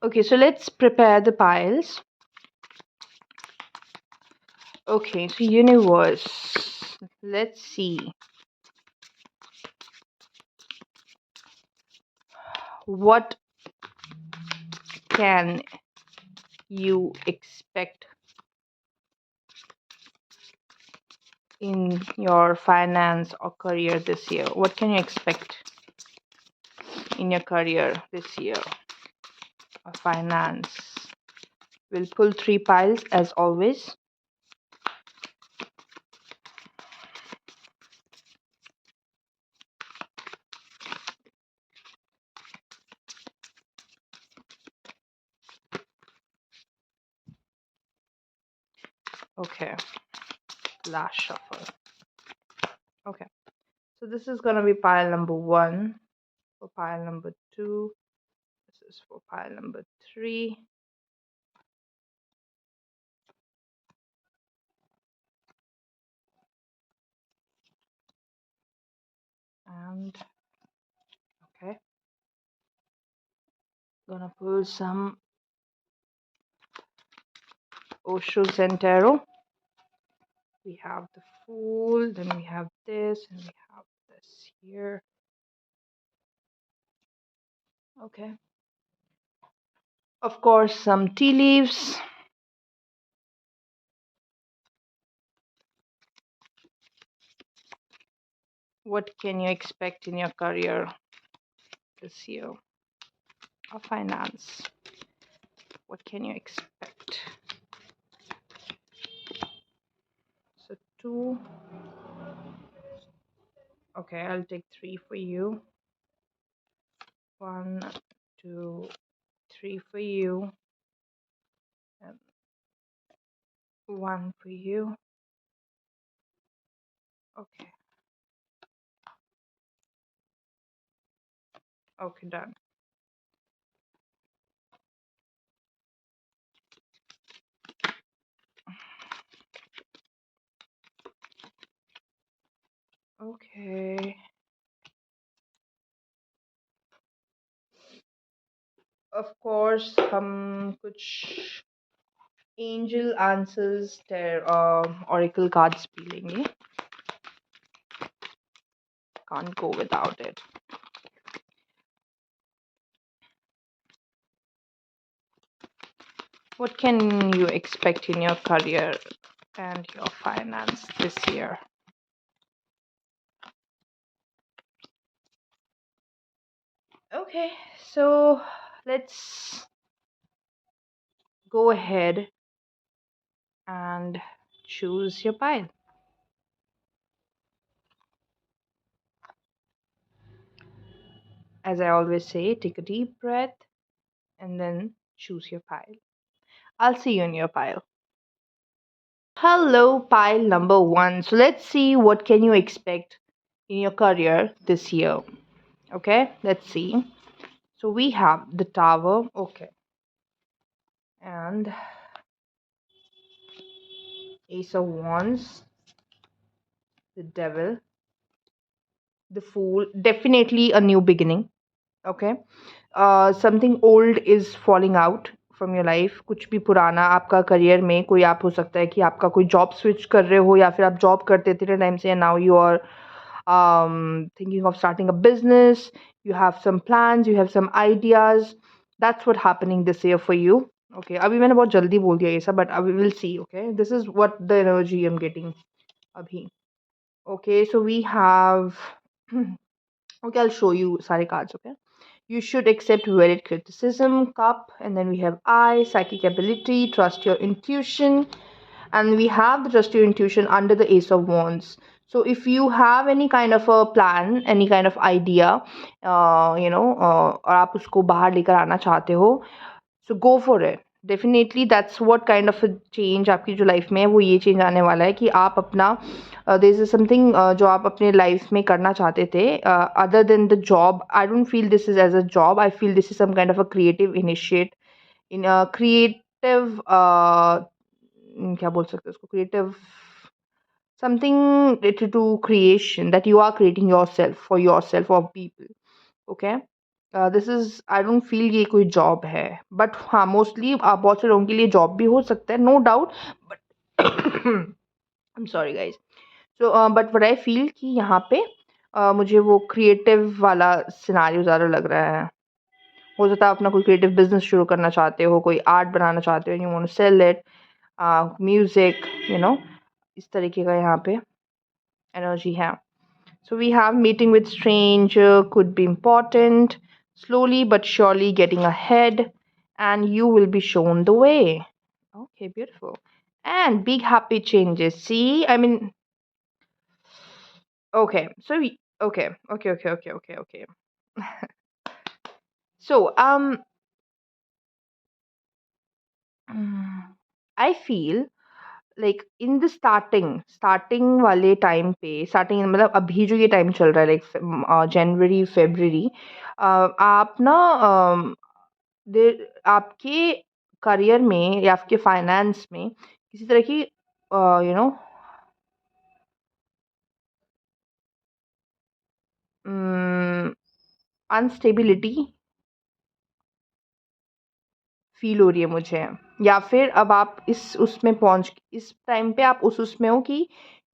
Okay, so let's prepare the piles. Okay, so universe. Let's see. What can you expect in your finance or career this year? What can you expect in your career this year or finance? We'll pull three piles as always. Okay, last shuffle. Okay, so this is gonna be pile number one. For pile number two, this is for pile number three, and okay, gonna pull some Osho Centero. We have the Fool, then we have this, and we have this here. Okay, of course, some tea leaves. What can you expect in your career this year or finance? What can you expect? So two. Okay, I'll take three for you. One, two, three for you, and one for you. Okay. Okay, done. Okay. Of course, हम कुछ angel answers oracle cards भी लेंगे. Can't go without it. What can you expect in your career and your finance this year? Okay, so let's go ahead and choose your pile. As I always say, take a deep breath and then choose your pile. I'll see you in your pile. Hello, pile number one. So let's see what can you expect in your career this year. Okay, let's see. So we have the tower. Okay, and ace of wands, the devil, the fool. Definitely a new beginning. Okay, something old is falling out from your life. कुछ भी पुराना आपका career में कोई आप हो सकता है कि आपका कोई जॉब स्विच कर रहे हो या फिर आप जॉब करते थे इतने टाइम से and now you are thinking of starting a business. You have some plans, you have some ideas. That's what happening this year for you. Okay, अभी मैंने बहुत जल्दी बोल दिया ये सब but we will see. Okay, this is what the energy I'm getting अभी. Okay, so we have okay, I'll show you सारे cards. Okay, you should accept valid criticism, cup, and then we have I, psychic ability, trust your intuition, and we have the trust your intuition under the ace of wands. So if you have any kind of a plan, any kind of idea, और आप उसको बाहर लेकर आना चाहते हो, so go for it. Definitely that's what kind of a change आपकी जो लाइफ में है वो ये चेंज आने वाला है कि आप अपना दिस इज समथिंग जो आप अपने लाइफ में करना चाहते थे other than the job. I don't feel this is as a job. I feel this is some kind of a creative initiate in creative क्या बोल सकते हैं उसको creative something related to creation that you are creating yourself for yourself or people. Okay, this is I don't feel ये कोई job है, but हाँ mostly बहुत से लोगों के लिए जॉब भी हो सकता है, no doubt, but I am sorry guys. So but what I feel कि यहाँ पे मुझे वो क्रिएटिव वाला सिनारियो ज़्यादा लग रहा है। हो सकता है आप अपना कोई क्रिएटिव बिजनेस शुरू करना चाहते हो, कोई आर्ट बनाना चाहते हो, you want to sell it, music, you know, इस तरीके का यहाँ पे एनर्जी है। So we have meeting with stranger could be important, slowly but surely getting ahead, and you will be shown the way. Okay, beautiful. And big happy changes. See, I mean, okay. Okay. So I feel like in the starting वाले time पे, starting मतलब अभी जो ये time चल रहा है, like जनवरी फरवरी, आप ना आपके करियर में या आपके फाइनेंस में किसी तरह की यू नो अनस्टेबिलिटी फील हो रही है मुझे। या फिर अब आप इस टाइम पे आप उस उसमें हो कि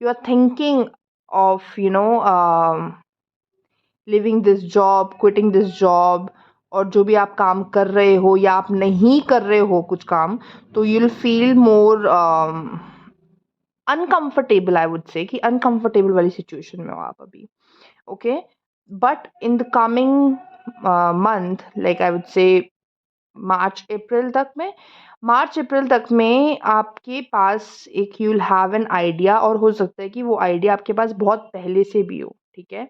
you are thinking of leaving this job, quitting this job, और जो भी आप काम कर रहे हो या आप नहीं कर रहे हो कुछ काम, तो you will feel more uncomfortable, I would say कि अनकंफर्टेबल वाली सिचुएशन में हो आप अभी। Okay, but in the coming month, like I would say March April तक में आपके पास एक you will have an idea, और हो सकता है कि वो आइडिया आपके पास बहुत पहले से भी हो, ठीक है,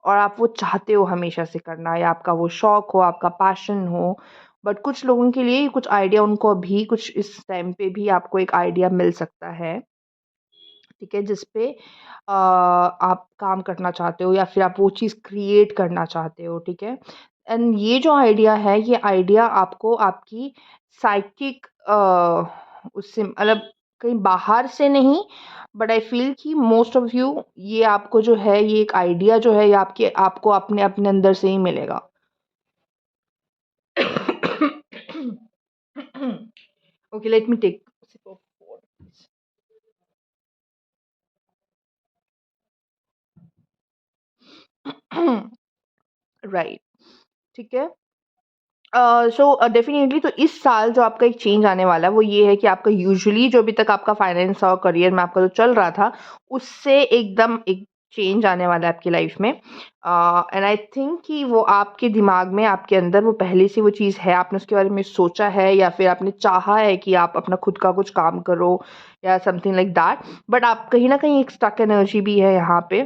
और आप वो चाहते हो हमेशा से करना, या आपका वो शौक हो, आपका पैशन हो। बट कुछ लोगों के लिए कुछ आइडिया, उनको अभी कुछ इस टाइम पे भी आपको एक आइडिया मिल सकता है, ठीक है, जिस पे आप काम करना चाहते हो या फिर आप वो चीज़ क्रिएट करना चाहते हो, ठीक है। एंड ये जो आइडिया है, ये आइडिया आपको आपकी साइकिक उससे मतलब कहीं बाहर से नहीं, बट आई फील कि मोस्ट ऑफ यू, ये आपको जो है, ये एक आइडिया जो है, ये आपको अपने अपने अंदर से ही मिलेगा। Okay, let me take a sip of water. Right, ठीक है। सो डेफिनेटली तो इस साल जो आपका एक चेंज आने वाला है वो ये है कि आपका यूजुअली जो अभी तक आपका फाइनेंस और करियर में आपका जो चल रहा था, उससे एकदम एक चेंज आने वाला है आपकी लाइफ में। एंड आई थिंक कि वो आपके दिमाग में, आपके अंदर वो पहले से वो चीज़ है, आपने उसके बारे में सोचा है या फिर आपने चाहा है कि आप अपना खुद का कुछ काम करो या समथिंग लाइक दैट। बट आप कहीं ना कहीं एक स्टक एनर्जी भी है यहाँ पे,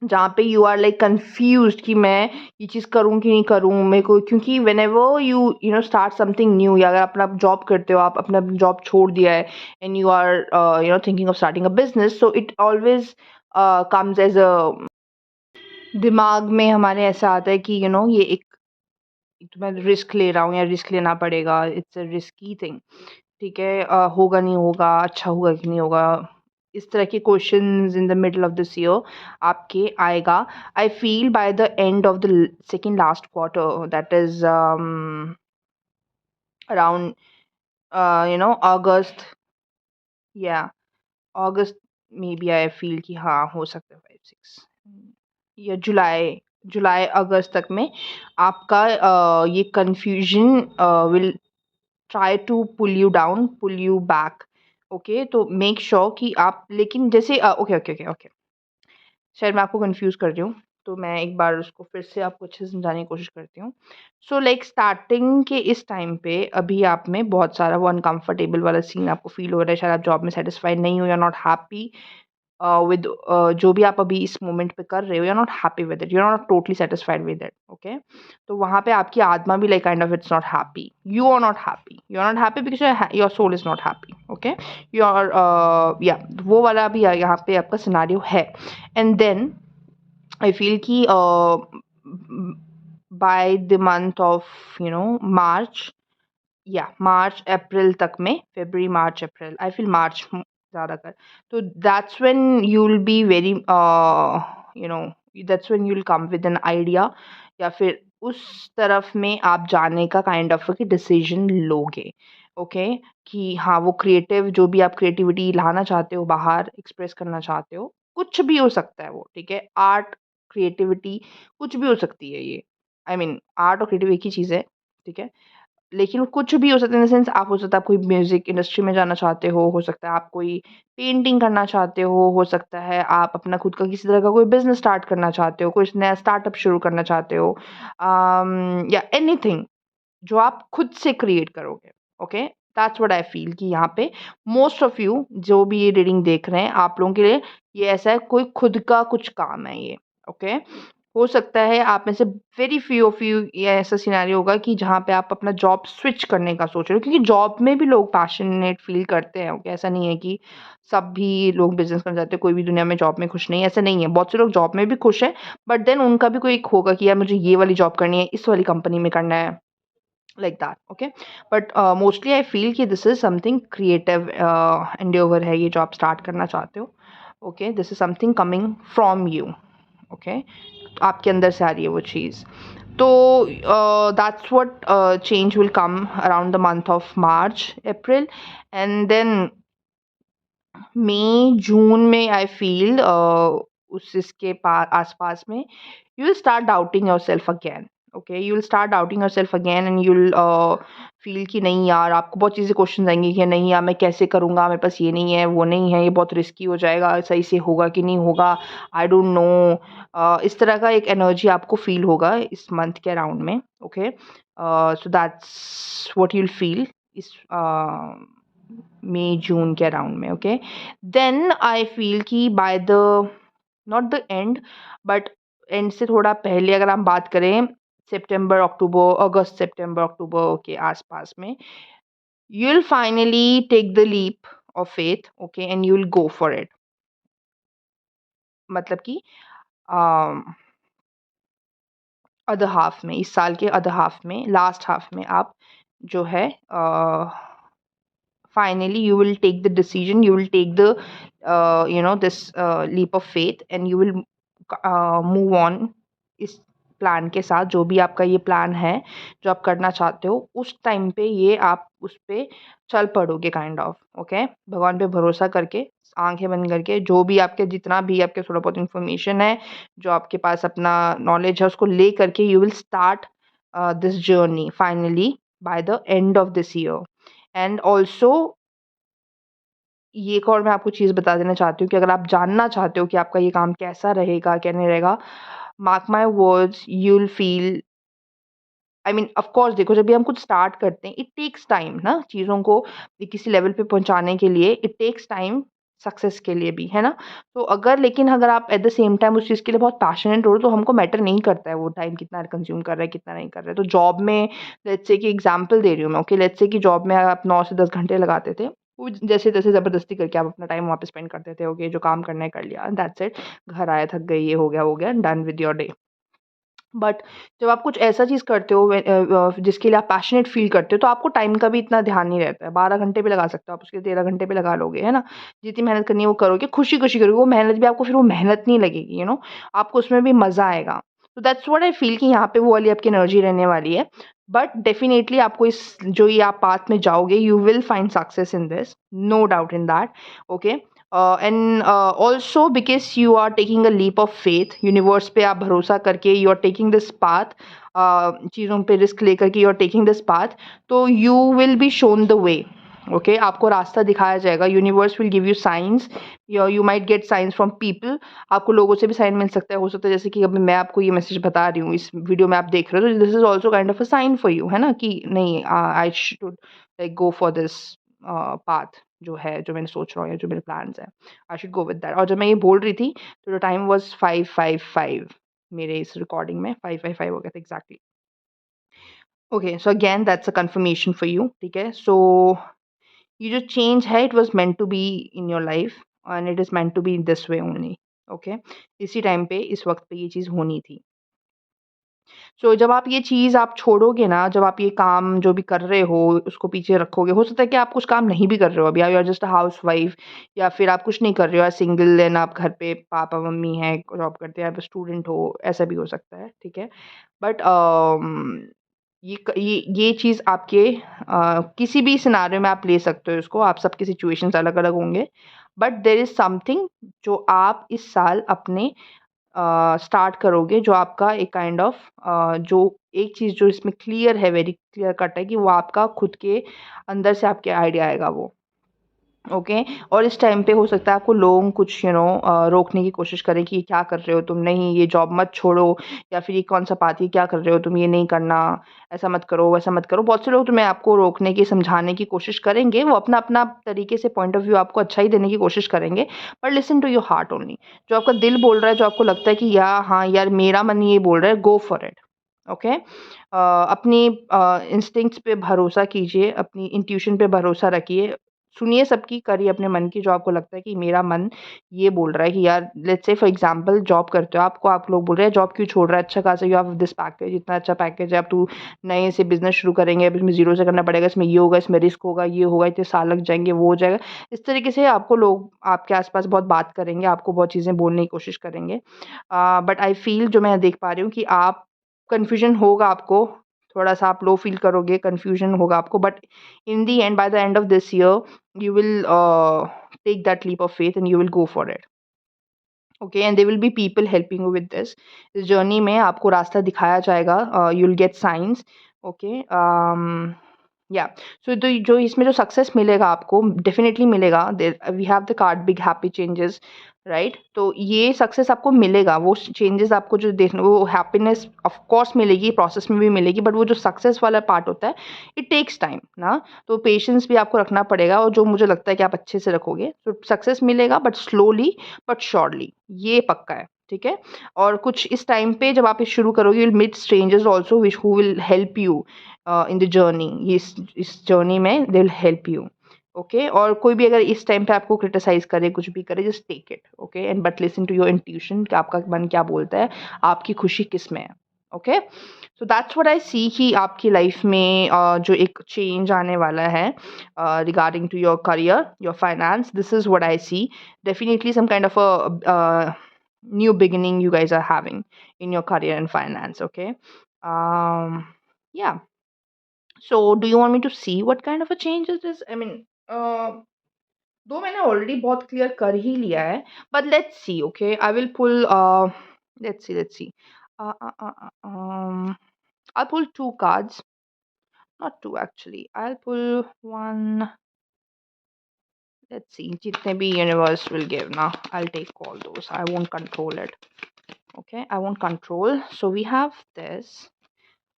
जहाँ पे यू आर लाइक कंफ्यूज्ड कि मैं ये चीज़ करूँ कि नहीं करूँ, मेरे को, क्योंकि whenever you you know start something new, या अगर अपना जॉब करते हो, आप अपना जॉब छोड़ दिया है and you are thinking of starting a business, so it always comes as a, दिमाग में हमारे ऐसा आता है कि ये एक तो मैं रिस्क ले रहा हूँ या रिस्क लेना पड़ेगा, इट्स अ रिस्की थिंग, ठीक है, होगा नहीं होगा, अच्छा होगा कि नहीं होगा, इस तरह के questions in the middle of this year आपके आएगा। I feel by the end of the second last quarter, that is around August, या अगस्त, मे बी आई फील कि हाँ हो सकता है 5-6, या जुलाई, अगस्त तक में आपका ये confusion will try to pull you down, pull you back. Okay, तो मेक श्योर कि आप, लेकिन जैसे ओके ओके ओके ओके, शायद मैं आपको कंफ्यूज कर रही हूँ, तो मैं एक बार उसको फिर से आपको अच्छे से समझाने की कोशिश करती हूँ। सो लाइक स्टार्टिंग के इस टाइम पे अभी आप में बहुत सारा वो अनकंफर्टेबल वाला सीन आपको फील हो रहा है, शायद आप जॉब में सेटिस्फाइड नहीं हो, या नॉट हैप्पी विद जो भी आप अभी इस मोमेंट पे कर रहे हो, you are not happy with it, you are not totally satisfied with it, okay. तो वहाँ पे आपकी आत्मा भी like kind of it's not happy, you are not happy because your soul is not happy, okay. You are या वो वाला भी यहाँ पे आपका सिनारियो है। एंड देन आई फील कि by the month of March, या मार्च अप्रैल तक में, फरवरी मार्च अप्रैल, आई फील मार्च ज़्यादातर, तो that's when you will be very that's when you will come with an idea, या फिर उस तरफ में आप जाने का काइंड ऑफ कि डिसीजन लोगे। ओके, कि हाँ, वो क्रिएटिव जो भी आप क्रिएटिविटी लाना चाहते हो बाहर एक्सप्रेस करना चाहते हो, कुछ भी हो सकता है वो, ठीक है? आर्ट, क्रिएटिविटी कुछ भी हो सकती है ये। आई मीन आर्ट और क्रिएटिव एक ही चीज़ है, ठीक है? लेकिन कुछ भी हो सकता है इन द सेंस, आप हो सकता है आप कोई म्यूज़िक इंडस्ट्री में जाना चाहते हो सकता है आप कोई पेंटिंग करना चाहते हो सकता है आप अपना खुद का किसी तरह का कोई बिज़नेस स्टार्ट करना चाहते हो, कोई नया स्टार्टअप शुरू करना चाहते हो, या एनीथिंग जो आप खुद से क्रिएट करोगे। Okay, that's what I feel कि यहाँ पे मोस्ट ऑफ यू जो भी ये रीडिंग देख रहे हैं, आप लोगों के लिए ये ऐसा है, कोई खुद का कुछ काम है ये। ओके, हो सकता है आप में से वेरी फ्यू ऑफ यू ये ऐसा सिनेरियो होगा कि जहाँ पे आप अपना जॉब स्विच करने का सोच रहे हो, क्योंकि जॉब में भी लोग पैशनेट फ़ील करते हैं। ओके, ऐसा नहीं है कि सब भी लोग बिज़नेस करना चाहते हैं, कोई भी दुनिया में जॉब में खुश नहीं है, ऐसा नहीं है। बहुत से लोग जॉब में भी खुश हैं, बट देन उनका भी कोई एक होगा कि यार मुझे ये वाली जॉब करनी है, इस वाली कंपनी में करना है, like that. Okay, but mostly I feel कि this is something creative endeavor है ये जो आप start करना चाहते हो। Okay, this is something coming from you. Okay, आपके अंदर से आ रही है वो चीज़। तो that's what change will come around the month of March, April, and then मई जून में आई फील उस इसके आसपास में you will start doubting yourself again. Okay, you will start doubting yourself again and you will feel कि नहीं यार, आपको बहुत चीज़ें क्वेश्चन आएंगे कि नहीं यार मैं कैसे करूँगा, मेरे पास ये नहीं है, वो नहीं है, ये बहुत रिस्की हो जाएगा, सही से होगा कि नहीं होगा, आई डोंट नो। इस तरह का एक एनर्जी आपको फील होगा इस मंथ के अराउंड में। Okay, so that's what you will feel इस मई जून के अराउंड में। ओके, देन आई फील कि by the not the end, but and से थोड़ा पहले अगर हम बात करें, सितंबर अक्टूबर, अगस्त सितंबर अक्टूबर के आसपास में, you will finally take the leap of faith. Okay, and you will go for it. मतलब कि अदर हाफ में, इस साल के अदर हाफ में, लास्ट हाफ में आप जो है finally you will take the decision, you will take the this leap of faith, and you will move on इस प्लान के साथ। जो भी आपका ये प्लान है जो आप करना चाहते हो, उस टाइम पे ये आप उस पे चल पड़ोगे काइंड ऑफ। ओके, भगवान पे भरोसा करके, आंखें बंद करके, जो भी आपके जितना भी आपके थोड़ा बहुत इन्फॉर्मेशन है, जो आपके पास अपना नॉलेज है, उसको ले करके you will start this journey finally bye the end of this year. And also ये एक और मैं आपको चीज़ बता देना चाहती हूँ कि अगर आप जानना चाहते हो कि आपका ये काम कैसा रहेगा, क्या नहीं रहेगा, mark my words, you will feel, I mean of course देखो, जब भी हम कुछ स्टार्ट करते हैं, इट टेक्स टाइम ना चीज़ों को किसी लेवल पे पहुँचाने के लिए, इट टेक्स टाइम सक्सेस के लिए भी, है ना? तो अगर लेकिन अगर आप एट द सेम टाइम उस चीज़ के लिए बहुत पैशनेट हो, तो हमको मैटर नहीं करता है वो टाइम कितना कंज़्यूम कर रहा है, कितना नहीं कर रहा है। तो जॉब में लेट्स से कि एग्ज़ाम्पल दे रही हूँ मैं, ओके, लेट्स से कि जॉब में आप 9 से 10 घंटे लगाते थे, वो जैसे-तैसे ज़बरदस्ती करके आप अपना टाइम वहाँ पे स्पेंड करते थे, ओके, जो काम करना है कर लिया, दैट्स इट। घर आए, थक गए, ये हो गया, done with your day. But जब आप कुछ ऐसा चीज़ करते हो जिसके लिए आप पैशनेट फ़ील करते हो, तो आपको टाइम का भी इतना ध्यान नहीं रहता है। 12 घंटे भी लगा सकते हो आप, उसके 13 घंटे भी लगा लोगे, है ना? जितनी मेहनत करनी है वो करोगे, खुशी-खुशी करोगे, वो मेहनत भी आपको फिर वो मेहनत नहीं लगेगी, आपको उसमें भी मज़ा आएगा। तो दैट्स व्हाट आई फ़ील कि यहाँ पे वो वाली आपकी एनर्जी रहने वाली है। बट डेफ़िनेटली आपको इस जो ये आप पाथ में जाओगे, you will find success in this, no doubt in that, okay? And also because you are taking a leap of faith, universe पे आप भरोसा करके you are taking this path, चीज़ों पे रिस्क लेकर के you are taking this path, तो you will be shown the way. Okay, आपको रास्ता दिखाया जाएगा, universe will give you signs, you might get signs from people, आपको लोगों से भी साइन मिल सकता है, हो सकता है जैसे कि अभी मैं आपको ये मैसेज बता रही हूँ, इस वीडियो में आप देख रहे हो, तो this is also kind of a sign for you, है ना? कि नहीं, I should like go for this path जो है, जो मैंने सोच रहा हूँ या जो मेरे प्लान्स हैं, I should go with that. और जब मैं ये बोल रही थी, तो द टाइम वाज़ 5:55, मेरे इस रिकॉर्डिंग में 5:55 हो गया था exactly. Okay, so again that's a confirmation for you, ठीक है? सो ये जो चेंज है, it was meant to be in your life, and it is meant to be in this way only. Okay, इसी टाइम पे, इस वक़्त पे ये चीज़ होनी थी। सो जब आप ये चीज़ आप छोड़ोगे ना, जब आप ये काम जो भी कर रहे हो उसको पीछे रखोगे, हो सकता है कि आप कुछ काम नहीं भी कर रहे हो अभी, you are just a housewife, या फिर आप कुछ नहीं कर रहे हो, आप सिंगल एंड आप घर पे पापा-मम्मी हैं, जॉब करते हैं, आप स्टूडेंट हो, ऐसा भी हो सकता है, ठीक है? बट ये चीज़ आपके किसी भी सिनेरियो में आप ले सकते हो इसको, आप सबकी सिचुएशंस अलग-अलग होंगे, बट देयर इज़ समथिंग जो आप इस साल अपने स्टार्ट करोगे, जो आपका एक काइंड ऑफ जो एक चीज़ जो इसमें क्लियर है, वेरी क्लियर कट है कि वो आपका खुद के अंदर से आपके आइडिया आएगा वो। ओके। और इस टाइम पे हो सकता है आपको लोग कुछ रोकने की कोशिश करें कि ये क्या कर रहे हो तुम, नहीं ये जॉब मत छोड़ो, या फिर ये कौन सा पाती क्या कर रहे हो तुम, ये नहीं करना, ऐसा मत करो वैसा मत करो। बहुत से लोग तुम्हें आपको रोकने की समझाने की कोशिश करेंगे, वो अपना अपना तरीके से पॉइंट ऑफ व्यू आपको अच्छा ही देने की कोशिश करेंगे, पर listen to your heart only. जो आपका दिल बोल रहा है, जो आपको लगता है कि हाँ यार मेरा मन ये बोल रहा है, गो फॉर इट। ओके। अपनी इंस्टिंक्ट्स पे भरोसा कीजिए, अपनी इंट्यूशन पे भरोसा रखिए, सुनिए सबकी, करिए अपने मन की, जो आपको लगता है कि मेरा मन ये बोल रहा है कि यार let's say for example job करते हो, आपको आप लोग बोल रहे हैं जॉब क्यों छोड़ रहा है, अच्छा खासा यू हैव दिस पैकेज, इतना अच्छा पैकेज है, अब तू नए से बिजनेस शुरू करेंगे, अब इसमें ज़ीरो से करना पड़ेगा, इसमें ये होगा, इसमें रिस्क होगा, ये होगा, इतने साल लग जाएँगे, वो हो जाएगा। इस तरीके से आपको लोग आपके आस-पास बहुत बात करेंगे, आपको बहुत चीज़ें बोलने की कोशिश करेंगे। बट आई फ़ील जो मैं देख पा रही हूँ कि आप कन्फ्यूज़न होगा आपको, थोड़ा-सा आप लो फ़ील करोगे, कन्फ्यूज़न होगा आपको, but in the end, by the end of this year, you will take that leap of faith and you will go for it. Okay, and there will be people helping you with this. इस journey में आपको रास्ता दिखाया जाएगा, you'll get signs. Okay, या सो तो जो इसमें जो सक्सेस मिलेगा आपको, डेफिनेटली मिलेगा। We have the card big happy changes, right? तो ये सक्सेस आपको मिलेगा, वो चेंजेस आपको जो देखना, वो हैप्पीनेस ऑफ कोर्स मिलेगी, प्रोसेस में भी मिलेगी, बट वो जो सक्सेस वाला पार्ट होता है, इट टेक्स टाइम ना। तो पेशेंस भी आपको रखना पड़ेगा, और जो मुझे लगता है कि आप अच्छे से रखोगे तो सक्सेस मिलेगा, बट स्लोली बट श्योरली, ये पक्का है, ठीक है? और कुछ इस टाइम पे जब आप ये शुरू करोगे, you will meet strangers also which who will help you in the journey. इस जर्नी में they will help you. Okay, और कोई भी अगर इस टाइम पे आपको क्रिटिसाइज करे, कुछ भी करे, just take it. Okay, and but listen to your intuition कि आपका मन क्या बोलता है, आपकी खुशी किस में है। Okay, so that's what I see कि आपकी लाइफ में जो एक चेंज आने वाला है regarding to your career, your finance, this is what I see. Definitely some kind of a new beginning you guys are having in your career and finance. Okay, yeah. So, do you want me to see what kind of a change it is? I mean, दो मैंने already बहुत clear कर ही लिया है, but let's see. Okay, I will pull. Let's see. Uh, uh, uh, uh, um, I'll pull two cards. Not two actually. I'll pull one. Let's see. जितने भी universe will give now, I'll take all those. I won't control it. Okay, I won't control. So we have this.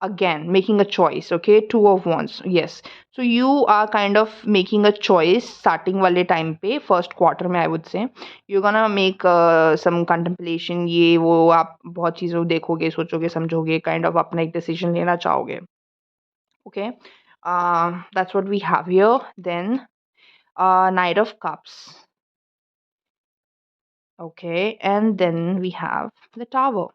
Again, making a choice. Okay, two of wands, yes. So you are kind of making a choice starting wale time pe, first quarter mein, I would say. You're gonna make some contemplation, ye wo aap bahut cheezon dekhoge, sochoge, samjhoge, kind of apna ek decision lena chahoge. Okay, that's what we have here. Then Knight of Cups. Okay, and then we have the Tower.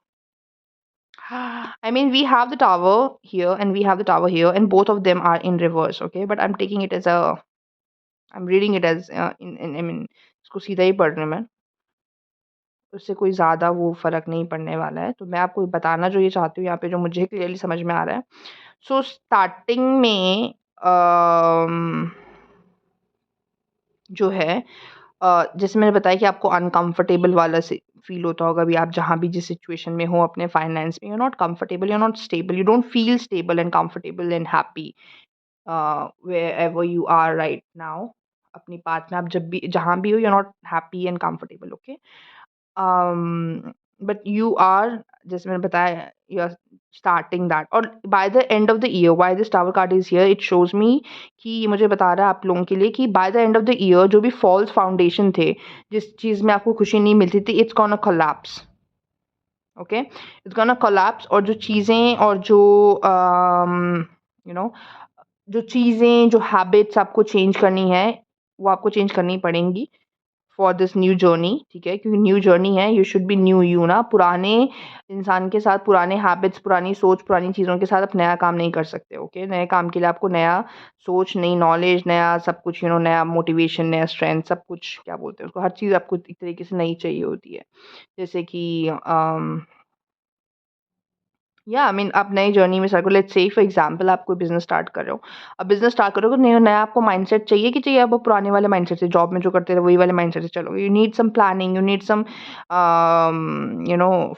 I mean, we have the tower here and we have the tower here, and both of them are in reverse. Okay, but I'm taking it as a, I'm reading it as I mean, इसको सीधा ही पढ़ रही हूँ मैं, उससे कोई ज़्यादा वो फ़र्क नहीं पड़ने वाला है। तो मैं आपको बताना जो ये चाहती हूँ यहाँ पे, जो मुझे क्लियरली समझ में आ रहा है। सो स्टार्टिंग में जो है, जैसे मैंने बताया कि आपको अनकंफर्टेबल वाला से फील होता होगा, अभी आप जहाँ भी जिस सिचुएशन में हो अपने फाइनेंस में, you are not comfortable, you are not stable, you don't feel stable and comfortable and happy wherever you are right now. अपनी पाथ में आप जब भी जहाँ भी हो, you are not happy and comfortable. Okay, but you are, जैसे मैंने बताया, यू आर स्टार्टिंग दैट। और by the end of the year, why this tower card is here, it shows me कि ये मुझे बता रहा है आप लोगों के लिए कि by the end of the year जो भी फॉल्स फाउंडेशन थे, जिस चीज़ में आपको खुशी नहीं मिलती थी, it's gonna collapse. Okay, it's gonna collapse. और जो चीज़ें और जो यू नो जो चीज़ें, जो हैबिट्स आपको चेंज करनी है, वो आपको चेंज करनी पड़ेंगी फॉर दिस न्यू जर्नी, ठीक है? क्योंकि न्यू जर्नी है, you should be new you ना। पुराने इंसान के साथ पुराने हैबिट्स, पुरानी सोच, पुरानी चीज़ों के साथ आप नया काम नहीं कर सकते, ओके? नए काम के लिए आपको नया सोच, नई नॉलेज, नया सब कुछ, नया मोटिवेशन, नया स्ट्रेंथ, सब कुछ, क्या बोलते हैं उसको, हर चीज़ आपको एक तरीके से नई चाहिए होती है। जैसे कि या आई मीन आप नई जर्नी में स्टार्ट करो। लेट्स से फॉर एग्जांपल आप कोई बिज़नेस स्टार्ट कर रहे हो। अब बिज़नेस स्टार्ट करोगे तो नया नया आपको माइंडसेट चाहिए कि चाहिए, आप वो पुराने वाले माइंडसेट से, जॉब में जो करते थे वही वाले माइंडसेट से चलोगे। You need some planning, you need some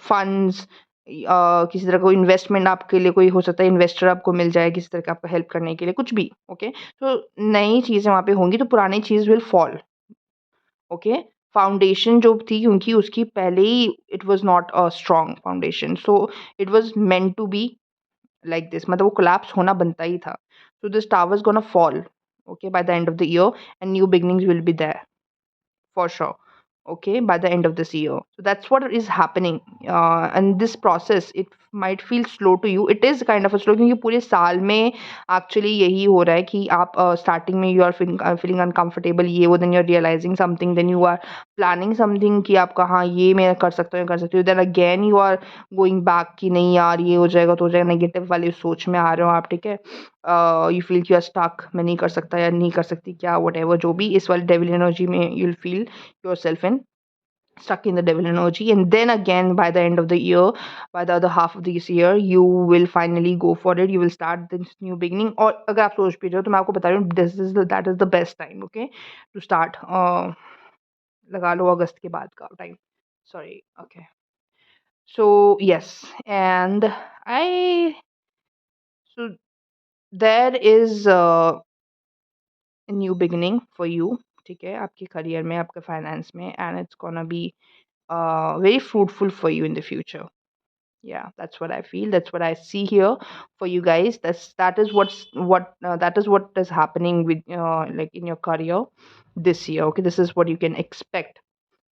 funds, किसी तरह कोई इन्वेस्टमेंट आपके लिए, कोई हो सकता है इन्वेस्टर आपको मिल जाए किसी तरह का आपको हेल्प करने के लिए, कुछ भी, ओके? तो नई चीज़ें वहाँ पे होंगी तो पुरानी चीज़ विल फॉल, ओके? फाउंडेशन जो थी क्योंकि उसकी पहले ही it was not a strong foundation, so it was meant to be like this, मतलब वो कोलैप्स होना बनता ही था। So this tower is gonna fall, okay, by the end of the year, and new beginnings will be there for sure, okay, by the end of this year. So that's what is happening, and this process, it might feel slow to you. It is kind of a slow, क्योंकि पूरे साल में actually यही हो रहा है कि आप स्टार्टिंग में यू आर फीलिंग अनकंफर्टेबल, ये वो, then you are realizing something, then you are planning something कि आप कहाँ ये मैं कर सकता हूँ, कर सकती हूँ, then again you are going back कि नहीं यार ये हो जाएगा तो हो जाएगा, नेगेटिव वाली सोच में आ रहे हो आप, ठीक है? यू फील कि यू आर स्टक, मैं नहीं कर सकता या नहीं कर सकती, क्या व्हाटएवर जो भी, इस वाली डेविल एनर्जी में you will feel yourself in, stuck in the devil energy, and then again by the end of the year, by the other half of this year, you will finally go for it, you will start this new beginning. और अगर आप सोच भी रहे हो तो मैं आपको बता रही हूँ, that is the best time, okay, to start, लगा लो अगस्त के बाद का time, sorry, okay, so yes, and I so there is a new beginning for you, ठीक है? आपके करियर में, आपके फाइनेंस में, and it's gonna be very fruitful for you in the future. Yeah, that's what I feel, that's what I see here for you guys. That is what is happening with like in your career this year, okay? This is what you can expect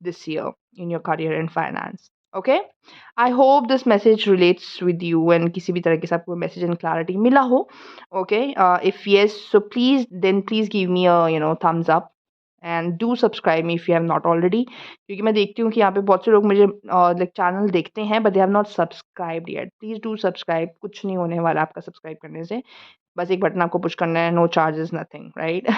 this year in your career and finance, okay? I hope this message relates with you and किसी भी तरह के से आपको message and clarity मिला हो, okay? If yes, so please give me a thumbs up and do subscribe me if you have not already, क्योंकि मैं देखती हूँ कि यहाँ पे बहुत से लोग मुझे लाइक चैनल देखते हैं but they have not subscribed yet. Please do subscribe, कुछ नहीं होने वाला आपका सब्सक्राइब करने से, बस एक बटन आपको पुश करना है, no charges nothing, right?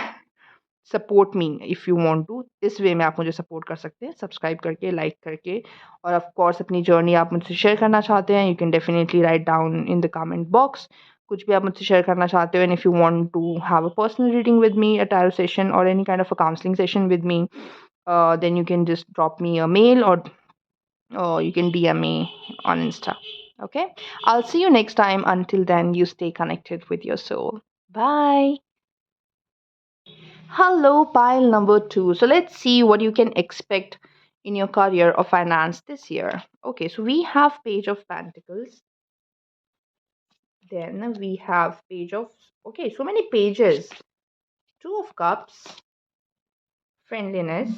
Support me if you want to, इस वे में आप मुझे सपोर्ट कर सकते हैं, सब्सक्राइब करके, लाइक करके, और ऑफ कोर्स अपनी जर्नी आप मुझसे शेयर करना चाहते हैं, you can definitely write down in the comment box, कुछ भी आप मुझसे शेयर करना चाहते हो, and if you want to have a personal reading with me, a tarot session और any kind of a counselling session with me, then you can just drop me a mail, or you can DM me on Insta. Okay, I'll see you next time. Until then, you stay connected with your soul. Bye. Hello, pile number 2. So let's see what you can expect in your career or finance this year. Okay, so we have Page of Pentacles. Then we have Page of, okay, so many pages. Two of Cups, friendliness,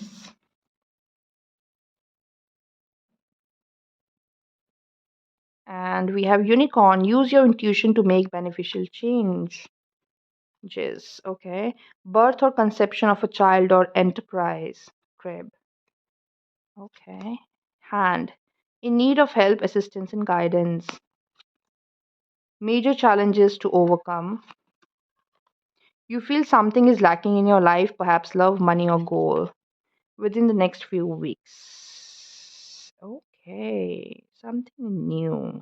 and we have Unicorn. Use your intuition to make beneficial changes. Okay, birth or conception of a child or enterprise. Crib. Okay, hand. In need of help, assistance, and guidance. Major challenges to overcome. You feel something is lacking in your life, perhaps love, money, or goal, within the next few weeks. Okay, something new.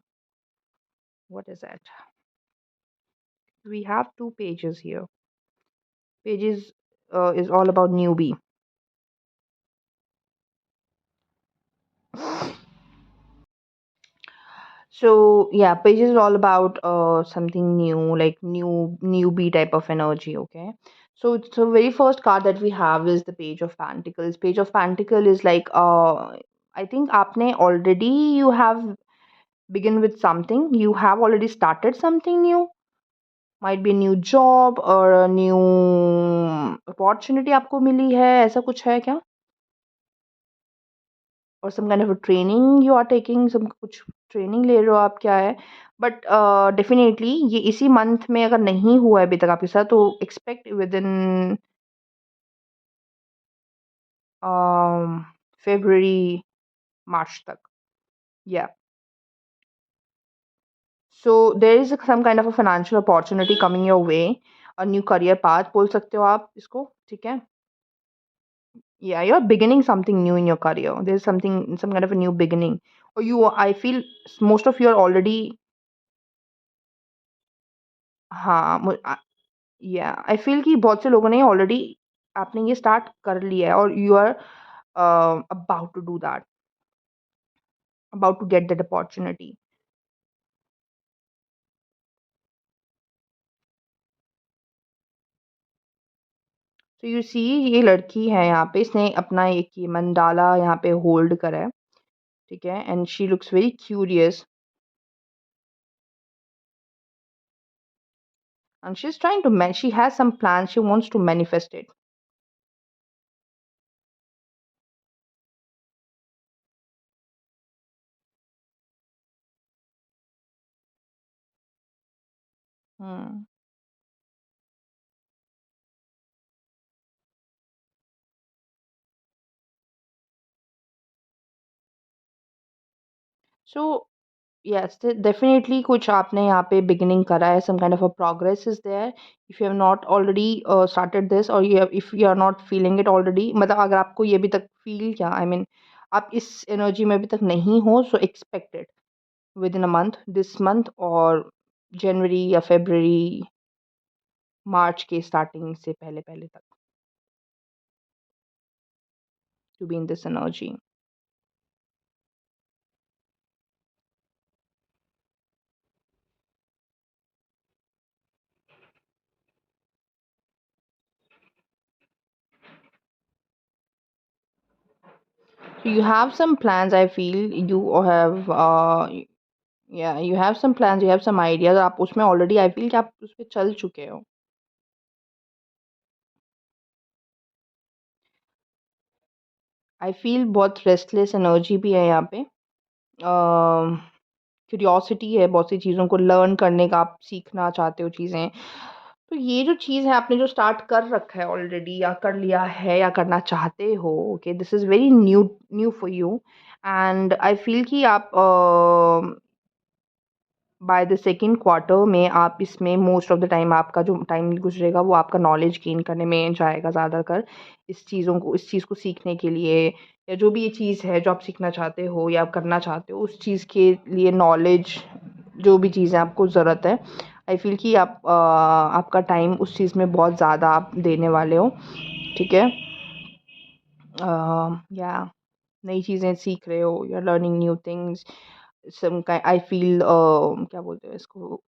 What is that? We have two pages here. Pages is all about newbie. So yeah, pages is all about something new, like newbie type of energy. Okay, so very first card that we have is the Page of Pentacles. Page of Pentacle is like I think आपने already, you have begin with something, you have already started something new, might be a new job or a new opportunity आपको मिली है, ऐसा कुछ है क्या? और some kind of a training you are taking, some कुछ training ले रहे हो आप, क्या है? बट डेफिनेटली ये इसी मंथ में अगर नहीं हुआ है अभी तक आपके साथ, तो expect with in February, March तक. Yeah. So there is some kind of a financial opportunity coming your way, a new career path बोल सकते हो आप इसको, ठीक है? Yeah, you're beginning something new in your career. There's something, some kind of a new beginning. Or I feel most of you are already, हाँ, yeah, I feel कि बहुत से लोगों ने already आपने ये start कर लिया है और you are about to do that, about to get that opportunity. So you see, ये लड़की है यहाँ पे, इसने अपना एक ये मंडाला यहाँ पे होल्ड करा है, ठीक है? And she looks very curious and she's trying to she has some plans, she wants to manifest it. Hmm. So yes, definitely कुछ आपने यहाँ पे beginning करा है, some kind of a progress is there. If you have not already started this or if you are not feeling it already, मतलब अगर आपको ये अभी तक feel क्या, I mean आप इस energy में अभी तक नहीं हो, so expect it within a month, this month or January या February, March के starting से पहले पहले तक to be in this energy. So you have some plans, I feel you have yeah, you have some plans, you have some ideas, आप उसमें already I feel कि आप उस पे चल चुके हो. आई फील बहुत रेस्टलेस एनर्जी भी है यहाँ पे. क्यूरियोसिटी है बहुत सी चीज़ों को लर्न करने का, आप सीखना चाहते हो चीज़ें. तो ये जो चीज़ है आपने जो स्टार्ट कर रखा है ऑलरेडी या कर लिया है या करना चाहते हो, okay, this is very new new for you. And I feel कि आप बाय द सेकंड क्वार्टर में आप इसमें मोस्ट ऑफ द टाइम आपका जो टाइम गुजरेगा वो आपका नॉलेज गेन करने में जाएगा ज़्यादातर, इस चीज़ को सीखने के लिए, या जो भी ये चीज़ है जो आप सीखना चाहते हो या आप करना चाहते हो, उस चीज़ के लिए नॉलेज, जो भी चीज़ें आपको ज़रूरत है, आई फील कि आपका टाइम उस चीज़ में बहुत ज़्यादा आप देने वाले हो, ठीक है? या नई चीज़ें सीख रहे हो, you are learning new things, some I feel क्या बोलते हैं इसको,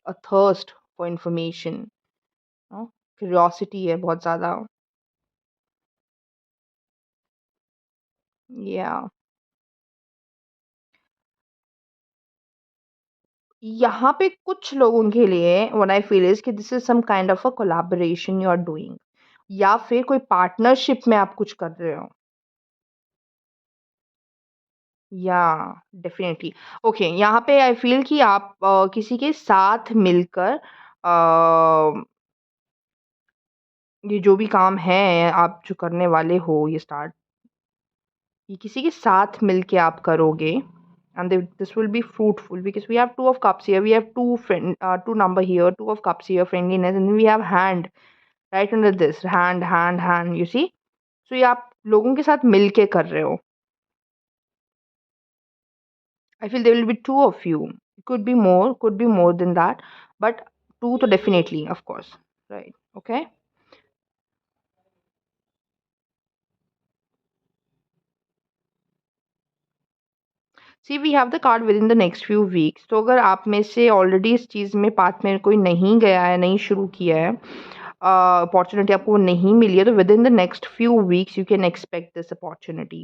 a thirst for information, curiosity है बहुत ज़्यादा. या यहाँ पे कुछ लोगों के लिए व्हाट आई फील इज कि this is some kind of a collaboration you are doing, या फिर कोई पार्टनरशिप में आप कुछ कर रहे हो. या डेफिनेटली. ओके, यहाँ पे आई फील कि आप किसी के साथ मिलकर ये जो भी काम है आप जो करने वाले हो, ये स्टार्ट, ये किसी के साथ मिलके आप करोगे, and this will be fruitful because we have two of cups here, we have two number here, two of cups here, friendliness, and then we have hand right under this, hand, you see. So ये आप लोगों के साथ मिलके कर रहे हो. I feel there will be two of you, could be more than that, but two to definitely, of course, right? Okay. See we have the card within the next few weeks. तो अगर आप में से already इस चीज़ में path में कोई नहीं गया है, नहीं शुरू किया है, अपॉर्चुनिटी आपको नहीं मिली है, तो with in the next few weeks you can expect this opportunity.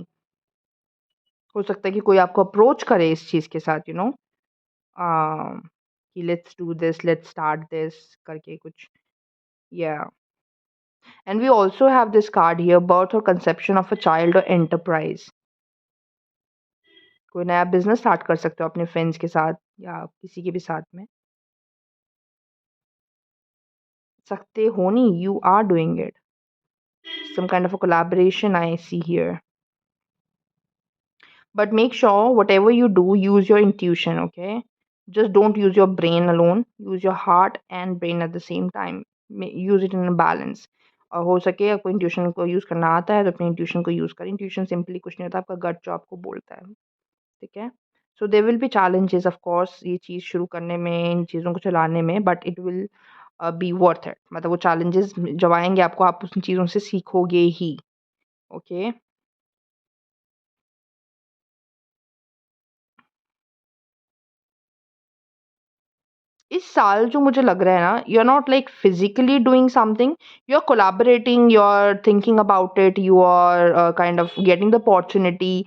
हो सकता है कि कोई आपको अप्रोच करे इस चीज़ के साथ, कि let's do this, let's start this करके कुछ. या and we also have this card here, birth और कंसेप्शन ऑफ अ चाइल्ड और एंटरप्राइज. कोई नया बिजनेस स्टार्ट कर सकते हो अपने फ्रेंड्स के साथ या किसी के भी साथ में. सकते हो नहीं, you are doing it. Some kind of a collaboration I see here. But make sure whatever you do, use your intuition, okay? Just don't use your brain alone. Use your heart and brain at the same time. Use it in a balance. और हो सके आपको intuition को use करना आता है तो अपने इंट्यूशन को यूज़ करें. इंट्यूशन सिंपली कुछ नहीं होता, आपका गट जो आपको बोलता है. ठीक है. So there will be challenges of course ये चीज़ शुरू करने में, इन चीज़ों को चलाने में, but it will be worth it. मतलब वो चैलेंजेस जब आएंगे आपको, आप उन चीज़ों से सीखोगे ही. ओके. इस साल जो मुझे लग रहा है ना, you are not like physically doing something, you are collaborating, you are thinking about it, you are kind of getting the opportunity.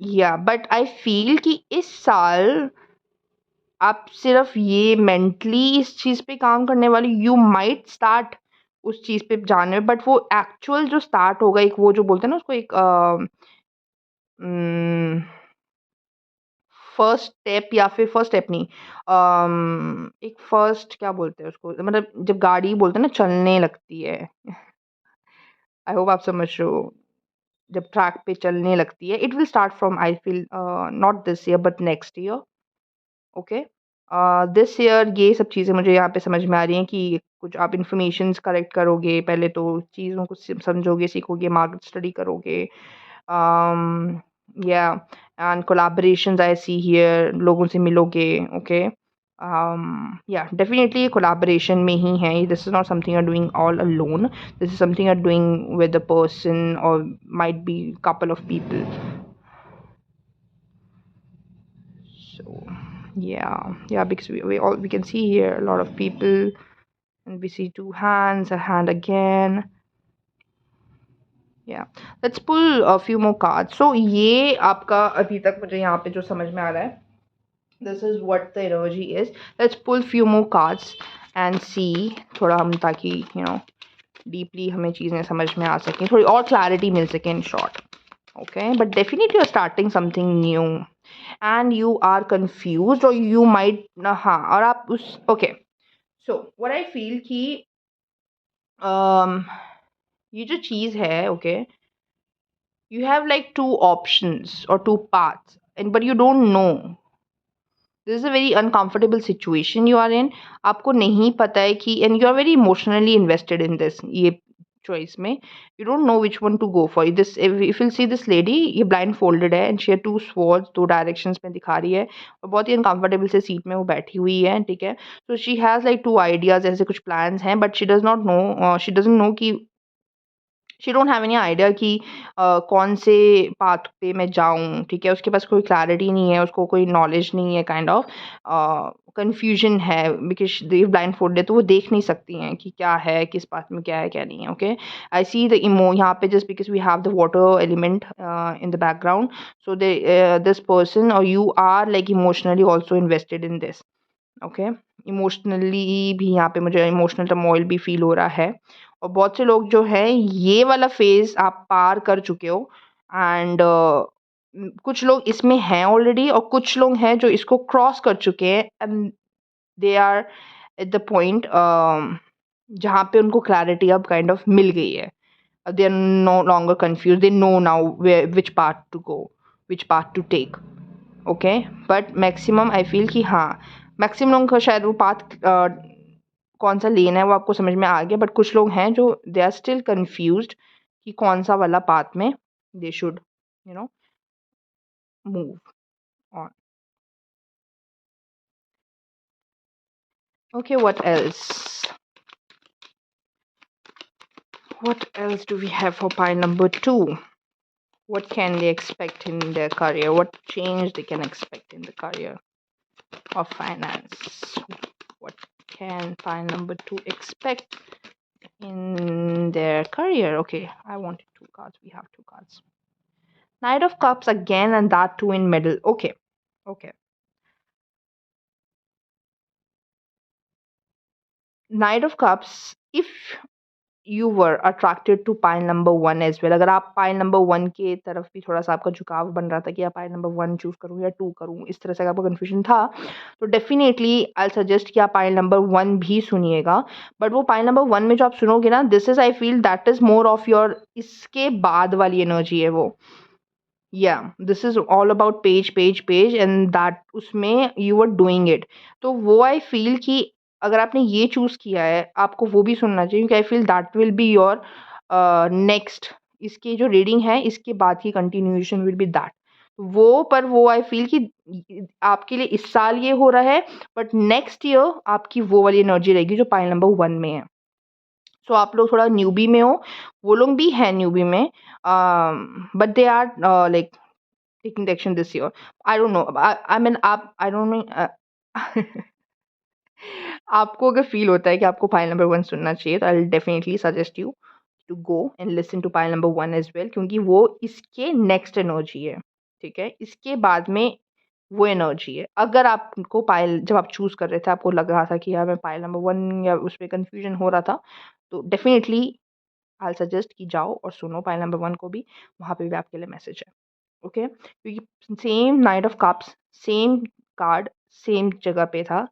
या बट आई फील कि इस साल आप सिर्फ ये मेंटली इस चीज़ पे काम करने वाली, यू माइट स्टार्ट उस चीज़ पे जाने में, बट वो एक्चुअल जो स्टार्ट होगा, एक वो जो बोलते हैं ना उसको, एक फर्स्ट स्टेप, या फिर फर्स्ट स्टेप नहीं, एक फर्स्ट क्या बोलते हैं उसको, मतलब जब गाड़ी बोलते हैं ना चलने लगती है. आई होप आप समझ रहे हो. जब ट्रैक पे चलने लगती है, it will start from, I feel, not this year but next year. Okay. This year ये सब चीज़ें मुझे यहाँ पे समझ में आ रही हैं कि कुछ आप इन्फॉर्मेशंस कलेक्ट करोगे, पहले तो चीज़ों को समझोगे, सीखोगे, मार्केट स्टडी करोगे. या and collaborations I see here, लोगों से मिलोगे. ओके. या डेफिनेटली ये कोलैबोरेशन में ही है. This is not something you are doing all alone. This is something you are doing with a person और might be couple of people. So yeah, because we can see here a lot of people, and we see two hands, a hand again. Yeah, let's pull a few more cards. So ये आपका अभी तक मुझे यहाँ पे जो समझ में आ रहा है, this is what the energy is. Let's pull few more cards and see, थोड़ा हम ताकि डीपली हमें चीज़ें समझ में आ सकें, थोड़ी और क्लैरिटी मिल सके in short. Okay, but definitely you're starting something new and you are confused, or you might हाँ, और आप उस okay. So what I feel कि ये जो चीज़ है, okay, you have like two options or two paths, and but you don't know. This is a very uncomfortable situation you are in. आपको नहीं पता है कि, and you are very emotionally invested in this ये choice में. You don't know which one to go for. This if you'll see this lady, ये blindfolded है and she had two swords, दो directions में दिखा रही है, और बहुत ही uncomfortable से सीट में वो बैठी हुई है. ठीक है. So she has like two ideas, ऐसे कुछ plans हैं, but she does not know, she doesn't know कि she don't have any idea कि कौन से पाथ पे मैं जाऊँ. ठीक है. उसके पास कोई क्लैरिटी नहीं है, उसको कोई नॉलेज नहीं है, काइंड ऑफ कन्फ्यूजन है, बिकॉज दे ब्लाइंड फोल्ड है तो वो देख नहीं सकती हैं कि क्या है, किस पाथ में क्या है, क्या नहीं है. Okay. I see the emo यहाँ पे, just because we have the water element in the background. So they this person और you are like emotionally also invested in this. Okay. Emotionally भी यहाँ पे मुझे इमोशनल टर्मोइल भी feel हो रहा है, और बहुत से लोग जो है ये वाला फेज आप पार कर चुके हो, एंड कुछ लोग इसमें हैं ऑलरेडी, और कुछ लोग हैं जो इसको क्रॉस कर चुके हैं, and they are at the point जहाँ पे उनको क्लैरिटी अब काइंड ऑफ मिल गई है. They are no longer confuse, they know now which part to go, which part to take. Okay. But maximum I feel कि हाँ, मैक्सिमम लोगों का शायद वो पाथ कौन सा लेना है वो आपको समझ में आ गया, बट कुछ लोग हैं जो दे आर स्टिल कंफ्यूज्ड कि कौन सा वाला पाथ में they should move on. Okay, what else do we have for pile number 2? What can they expect in their career? What change they can expect in the career or finance? What can pile number 2 expect in their career? Okay, I wanted two cards. We have two cards. Knight of Cups again, and that too in middle. Okay. Okay. Knight of Cups, if you were attracted to pile number 1 as well. अगर आप pile number 1 के तरफ भी थोड़ा-सा आपका झुकाव बन रहा था कि या pile number 1 चूज़ करूँ या 2 करूँ, इस तरह से अगर आपको कन्फ्यूज़न था, तो डेफ़िनेटली आई सजेस्ट कि आप pile number 1 भी सुनिएगा। बट वो pile number 1 में जो आप सुनोगे ना, this is I feel that is more of your इसके बाद वाली एनर्जी है वो। This is all about page, page, page and that उसमें यू आर डूइंग इट। तो वो आई फ़ील कि अगर आपने ये चूज़ किया है, आपको वो भी सुनना चाहिए क्योंकि I feel that will be your next इसकी जो रीडिंग है, इसके बाद की कंटिन्यूएशन विल बी दैट। वो आई फ़ील कि आपके लिए इस साल ये हो रहा है, बट नेक्स्ट ईयर आपकी वो वाली एनर्जी रहेगी जो पाइल नंबर 1 में है। सो आप लोग थोड़ा न्यूबी में हो, वो लोग भी हैं न्यूबी में, but they are like taking the action this year. I don't know. I mean, आप I don't know. आपको अगर फील होता है कि आपको फाइल नंबर 1 सुनना चाहिए, तो I will definitely suggest you to go and listen to pile number 1 as well, क्योंकि वो इसके नेक्स्ट एनर्जी है, ठीक है? इसके बाद में वो एनर्जी है। अगर आपको पायल जब आप चूज़ कर रहे थे, आपको लग रहा था कि यार मैं पायल नंबर 1 या उसमें कन्फ्यूज़न हो रहा था, तो डेफिनिटली आई विल सजेस्ट कि जाओ और सुनो पायल नंबर 1 को भी, वहाँ पे भी आपके लिए मैसेज है। ओके, क्योंकि same knight of cups, same card, same जगह पे था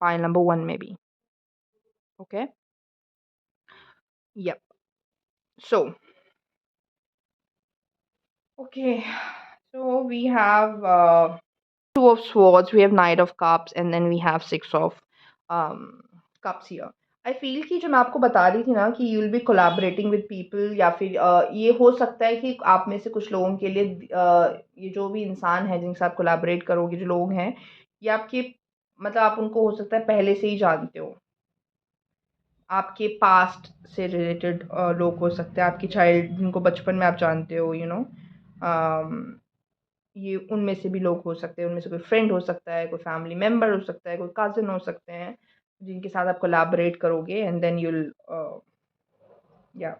पाइल नंबर 1 में भी। Okay, yup. So okay, so we have two of swords, we have knight of cups, and then we have six of cups here. I feel कि जो मैं आपको बता रही थी ना कि you will B collaborating with people, या फिर ये हो सकता है कि आप में से कुछ लोगों के लिए ये जो भी इंसान है जिनके साथ कोलैबोरेट करोगे, जो लोग हैं, ये आपके मतलब आप उनको हो सकता है पहले से ही जानते हो, आपके पास्ट से रिलेटेड लोग हो सकते हैं, आपकी चाइल्ड जिनको बचपन में आप जानते हो, यू नो, ये उनमें से भी लोग हो सकते हैं, उनमें से कोई फ्रेंड हो सकता है, कोई फैमिली मेम्बर हो सकता है, कोई कज़न हो सकते हैं, जिनके साथ आप कोलैबोरेट करोगे एंड देन यू विल या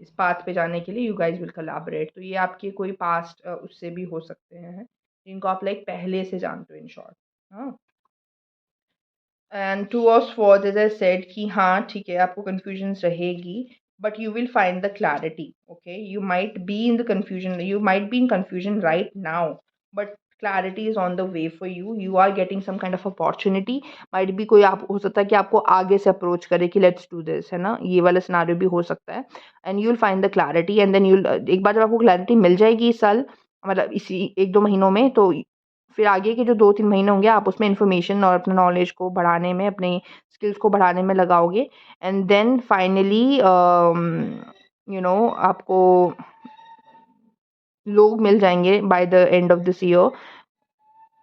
इस पाथ पे जाने के लिए यू गाइस विल कोलैबोरेट। तो ये आपके कोई पास्ट उससे भी हो सकते हैं, जिनको आप लाइक पहले से जानते हो इन शॉर्ट। हाँ, and two of swords as I said कि हाँ ठीक है, आपको कन्फ्यूजन्स रहेगी, but you will find the clarity. Okay, you might be in the confusion, you might be in confusion right now, but clarity is on the way for you, you are getting some kind of opportunity. Might be कोई आप हो सकता है कि आपको आगे से approach करे कि लेट्स डू दिस, है ना, ये वाला सिनारियो भी हो सकता है। And you will find the clarity and then you एक बार जब आपको क्लैरिटी मिल जाएगी इस साल, मतलब इसी 1-2 महीनों में, तो फिर आगे के जो 2-3 महीने होंगे आप उसमें इन्फॉर्मेशन और अपने नॉलेज को बढ़ाने में, अपनी स्किल्स को बढ़ाने में लगाओगे, and then finally you know आपको लोग मिल जाएँगे by the end of this year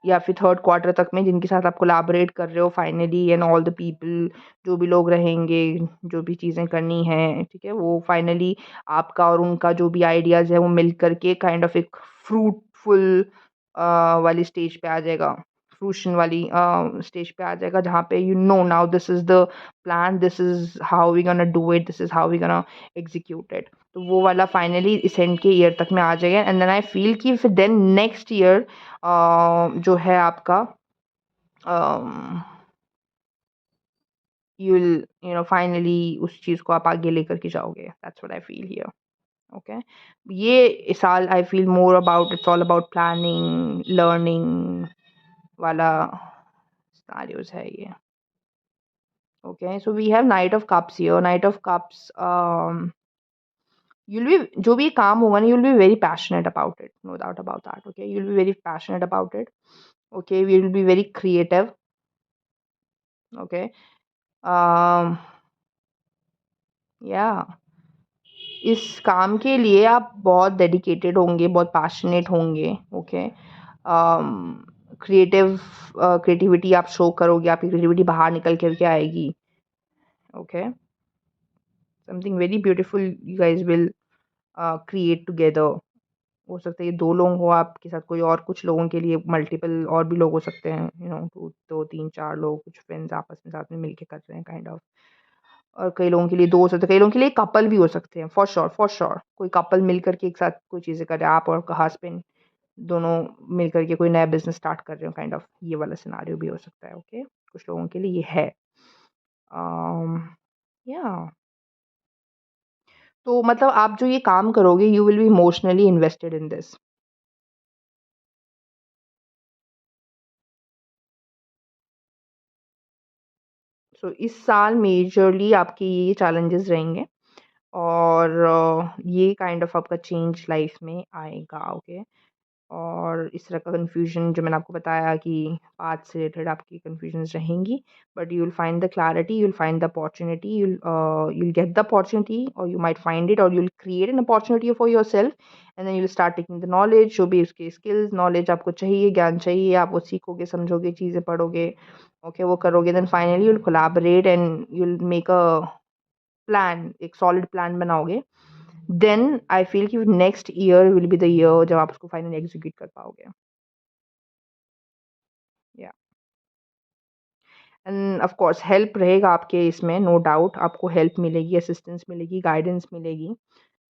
या फिर 3rd क्वार्टर तक में, जिनके साथ आप कोलैबोरेट कर रहे हो finally, and all the people जो भी लोग रहेंगे, जो भी चीज़ें करनी हैं, ठीक है? वो फाइनली आपका और उनका जो भी आइडियाज़ है वो मिल कर के काइंड ऑफ एक फ्रूटफुल वाली स्टेज पे आ जाएगा, फ्रूशन वाली स्टेज पे आ जाएगा, जहाँ पे you know now this is the plan, this is how we gonna do it, this is how we gonna execute it. तो वो वाला फाइनली इस एंड के ईयर तक में आ जाएगा, एंड देन आई फ़ील कि फिर देन नेक्स्ट ईयर जो है आपका you will you know finally उस चीज़ को आप आगे लेकर के जाओगे, that's what I feel here. Okay, ये साल I feel more about, it's all about planning, learning वाला सिनेरियोज़ है ये। Okay, so we have knight of cups here, knight of cups, you'll be जो भी काम होगा ना, you'll be very passionate about it, no doubt about that. Okay, you'll be very passionate about it. Okay, we will be very creative. Okay, um yeah, इस काम के लिए आप बहुत डेडिकेटेड होंगे, बहुत पैशनेट होंगे। ओके, क्रिएटिविटी आप शो करोगे, आपकी क्रिएटिविटी बाहर निकल कर के आएगी। Okay, something very beautiful you guys will create together. हो सकता है ये 2 लोग हो आपके साथ, कोई और कुछ लोगों के लिए मल्टीपल और भी लोग हो सकते हैं, यू नो 2 3 4 लोग, कुछ फ्रेंड्स आपस में साथ में मिलके कर रहे हैं काइंड ऑफ, और कई लोगों के लिए 2 हो सकते हैं, कई लोगों के लिए कपल भी हो सकते हैं, फॉर श्योर कोई कपल मिल कर के एक साथ कोई चीज़ें कर रहे हैं, आप और हस्बैंड दोनों मिल कर के कोई नया बिज़नेस स्टार्ट कर रहे हो काइंड ऑफ, ये वाला सिनेरियो भी हो सकता है। ओके, कुछ लोगों के लिए ये है। या तो मतलब आप जो ये काम करोगे, you will be emotionally invested in this. So इस साल मेजरली आपके ये चैलेंजेस रहेंगे, और ये काइंड ऑफ आपका चेंज लाइफ में आएगा, ओके। और इस तरह का कन्फ्यूजन जो मैंने आपको बताया कि पाथ से रिलेटेड आपकी कन्फ्यूजन्स रहेंगी, but you will find the clarity, you will find the opportunity, you'll get the opportunity, or you might find it, or you'll create an opportunity for yourself, and then you'll start taking the knowledge, जो भी उसके skills knowledge आपको चाहिए, ज्ञान चाहिए, आप वो सीखोगे, समझोगे, चीज़ें पढ़ोगे, ओके, वो करोगे, then finally you'll collaborate and you'll make a plan, एक सॉलिड प्लान बनाओगे। देन आई फील कि next year will be the year जब आप उसको फाइनली एग्जीक्यूट कर पाओगे। या एंड ऑफ कोर्स हेल्प रहेगा आपके इसमें, नो डाउट आपको हेल्प मिलेगी, असिस्टेंस मिलेगी, गाइडेंस मिलेगी।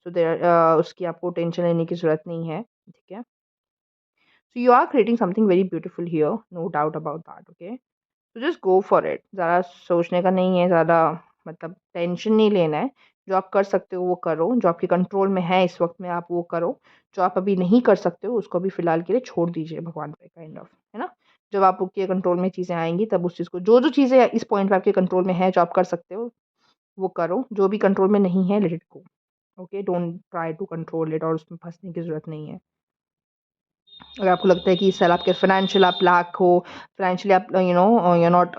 सो देयर उसकी आपको टेंशन लेने की ज़रूरत नहीं है, ठीक है। So you are creating something very beautiful here, no doubt about that, okay. तो जस्ट गो फॉर इट, ज़्यादा सोचने का नहीं है, ज़्यादा मतलब टेंशन नहीं लेना है। जो आप कर सकते हो वो करो, जो आपके कंट्रोल में है इस वक्त में आप वो करो। जो आप अभी नहीं कर सकते हो उसको अभी फ़िलहाल के लिए छोड़ दीजिए भगवान पे, काइंड ऑफ, है ना? जब आपके कंट्रोल में चीज़ें आएँगी तब उस चीज़ को, जो-जो चीज़ें इस पॉइंट पे आपके कंट्रोल में है, जो आप कर सकते हो, वो करो। जो भी कंट्रोल में नहीं है, let it go, okay? Don't try to control it, और उसमें फँसने की ज़रूरत नहीं है। अगर आपको लगता है कि इस साल आपके फाइनेंशियल आप लैक हो, फाइनेंशियली आप you are not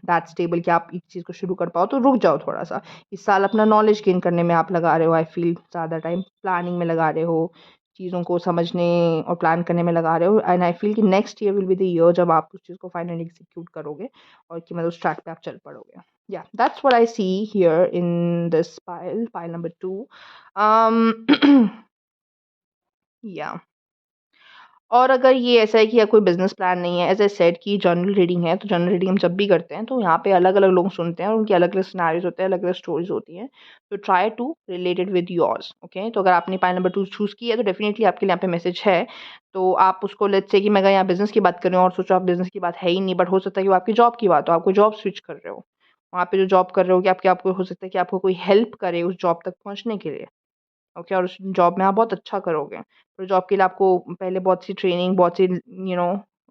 that stable कि आप एक चीज़ को शुरू कर पाओ, तो रुक जाओ थोड़ा-सा। इस साल अपना नॉलेज गेन करने में आप लगा रहे हो, आई फ़ील ज़्यादा टाइम प्लानिंग में लगा रहे हो, चीज़ों को समझने और प्लान करने में लगा रहे हो, एंड आई फ़ील कि next year will be the year जब आप उस चीज़ को फाइनली एग्ज़ीक्यूट करोगे, और कि मतलब उस ट्रैक पे आप चल पड़ोगे। या that's what I see here in this pile number 2। अम, या और अगर ये ऐसा है कि या कोई बिज़नेस प्लान नहीं है, एज़ आई सेड कि जनरल रीडिंग है, तो जनरल रीडिंग हम जब भी करते हैं, तो यहाँ पे अलग-अलग लोग सुनते हैं और उनकी अलग-अलग सिनेरियोज़ होते हैं, अलग-अलग स्टोरीज़ होती हैं। तो try to relate it with yours, okay? तो अगर आपने पाइल नंबर 2 चूज़ किया है, तो डेफ़िनिटली आपके लिए यहाँ पे मैसेज है। तो आप उसको, लेट्स से कि मैं अगर यहाँ बिज़नेस की बात कर रही हूँ और सोचो आप बिज़नेस की बात है ही नहीं, बट हो सकता है कि वो आपकी जॉब की बात हो, आपको जॉब स्विच कर रहे हो। वहाँ पे जो जॉब कर रहे हो कि आपके आपको हो सकता है कि आपको कोई हेल्प करे उस जॉब तक पहुँचने के लिए। ओके, और उस जॉब में आप बहुत अच्छा करोगे। तो जॉब के लिए आपको पहले बहुत सी ट्रेनिंग, बहुत सी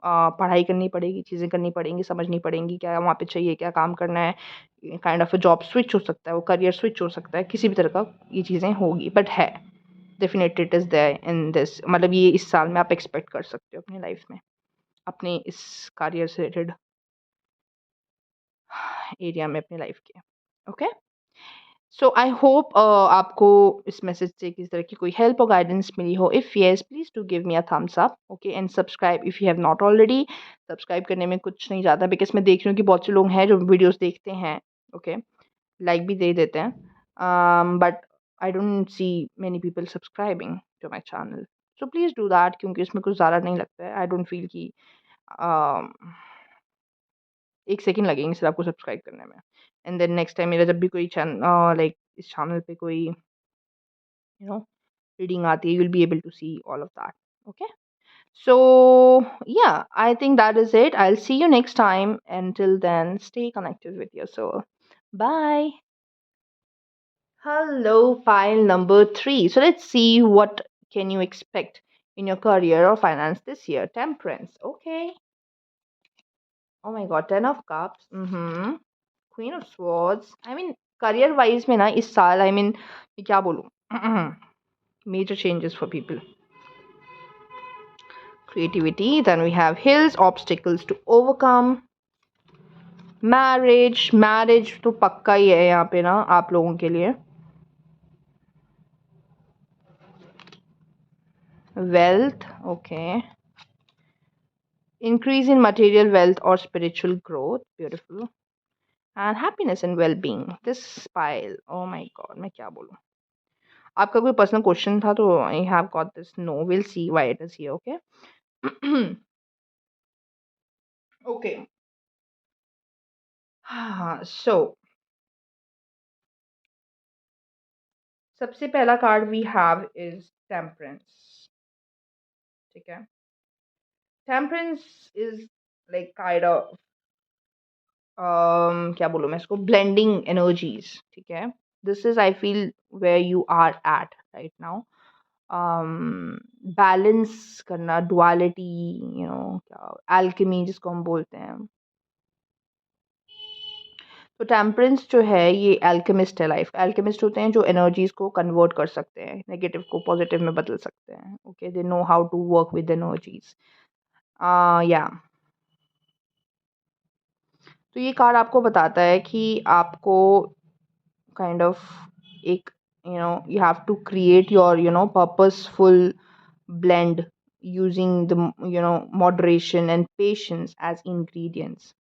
पढ़ाई करनी पड़ेगी, चीज़ें करनी पड़ेंगी, समझनी पड़ेंगी, क्या वहाँ पे चाहिए, क्या काम करना है। Kind of a job switch हो सकता है, वो करियर स्विच हो सकता है, किसी भी तरह का ये चीज़ें होगी, बट है definitely it is there in this, मतलब ये इस साल में आप एक्सपेक्ट कर सकते हो अपनी लाइफ़ में, अपने इस करियर से रिलेटेड एरिया में अपनी लाइफ़ के। ओके? सो आई होप आपको इस मैसेज से किसी तरह की कोई हेल्प और गाइडेंस मिली हो। If yes, please do give me a thumbs up, okay, and subscribe if you have not already. Subscribe करने में कुछ नहीं ज़्यादा, बिकॉज़ मैं देख रही हूँ कि बहुत से लोग हैं जो वीडियोज़ देखते हैं, ओके, लाइक भी दे देते हैं, but I don't see many people subscribing to my channel. So please do that, क्योंकि इसमें कुछ ज़्यादा नहीं लगता है। आई डोंट फील कि अम, 1 सेकंड लगेंगे सिर्फ़ आपको सब्सक्राइब करने में, एंड देन नेक्स्ट टाइम मेरा जब भी कोई लाइक इस चैनल पे कोई you know reading aati, you'll be able to see all of that. Okay. So, yeah, I think that is it. I'll see you next time. Until then, stay connected with your soul. Bye. Hello, pile number 3. So, let's see what can you expect in your career or finance this year. Temperance. Okay. Oh my god, 10 of cups. Mm-hmm. Queen of swords. I mean, career wise में ना इस साल, I mean, मैं क्या बोलूँ? Major changes for people. Creativity. Then we have hills, obstacles to overcome. Marriage तो पक्का ही है यहाँ पे ना आप लोगों के लिए। Wealth, okay, increase in material wealth और spiritual growth, beautiful, and happiness and well being. This pile, oh my God, मैं क्या बोलूँ। आपका कोई पर्सनल क्वेश्चन था तो I have got this, no, will see why it is here, okay. Okay, हाँ, so सबसे पहला card we have is temperance, ठीक है। Temperance is like kind of क्या बोलूँ मैं इसको, ब्लेंडिंग एनर्जीज, ठीक है। This is, I feel, where you are at right now. Balance करना, डुअलिटी, क्या अल्केमी जिसको हम बोलते हैं। तो टेम्परेंस जो है ये अल्केमिस्ट है, लाइफ अल्केमिस्ट होते हैं जो एनर्जीज को कन्वर्ट कर सकते हैं, नेगेटिव को पॉजिटिव में बदल सकते हैं। Okay, they know how to work with energies. या तो ये कार्ड आपको बताता है कि आपको काइंड ऑफ एक, you have to create your, purposeful blend using the, moderation and patience as ingredients.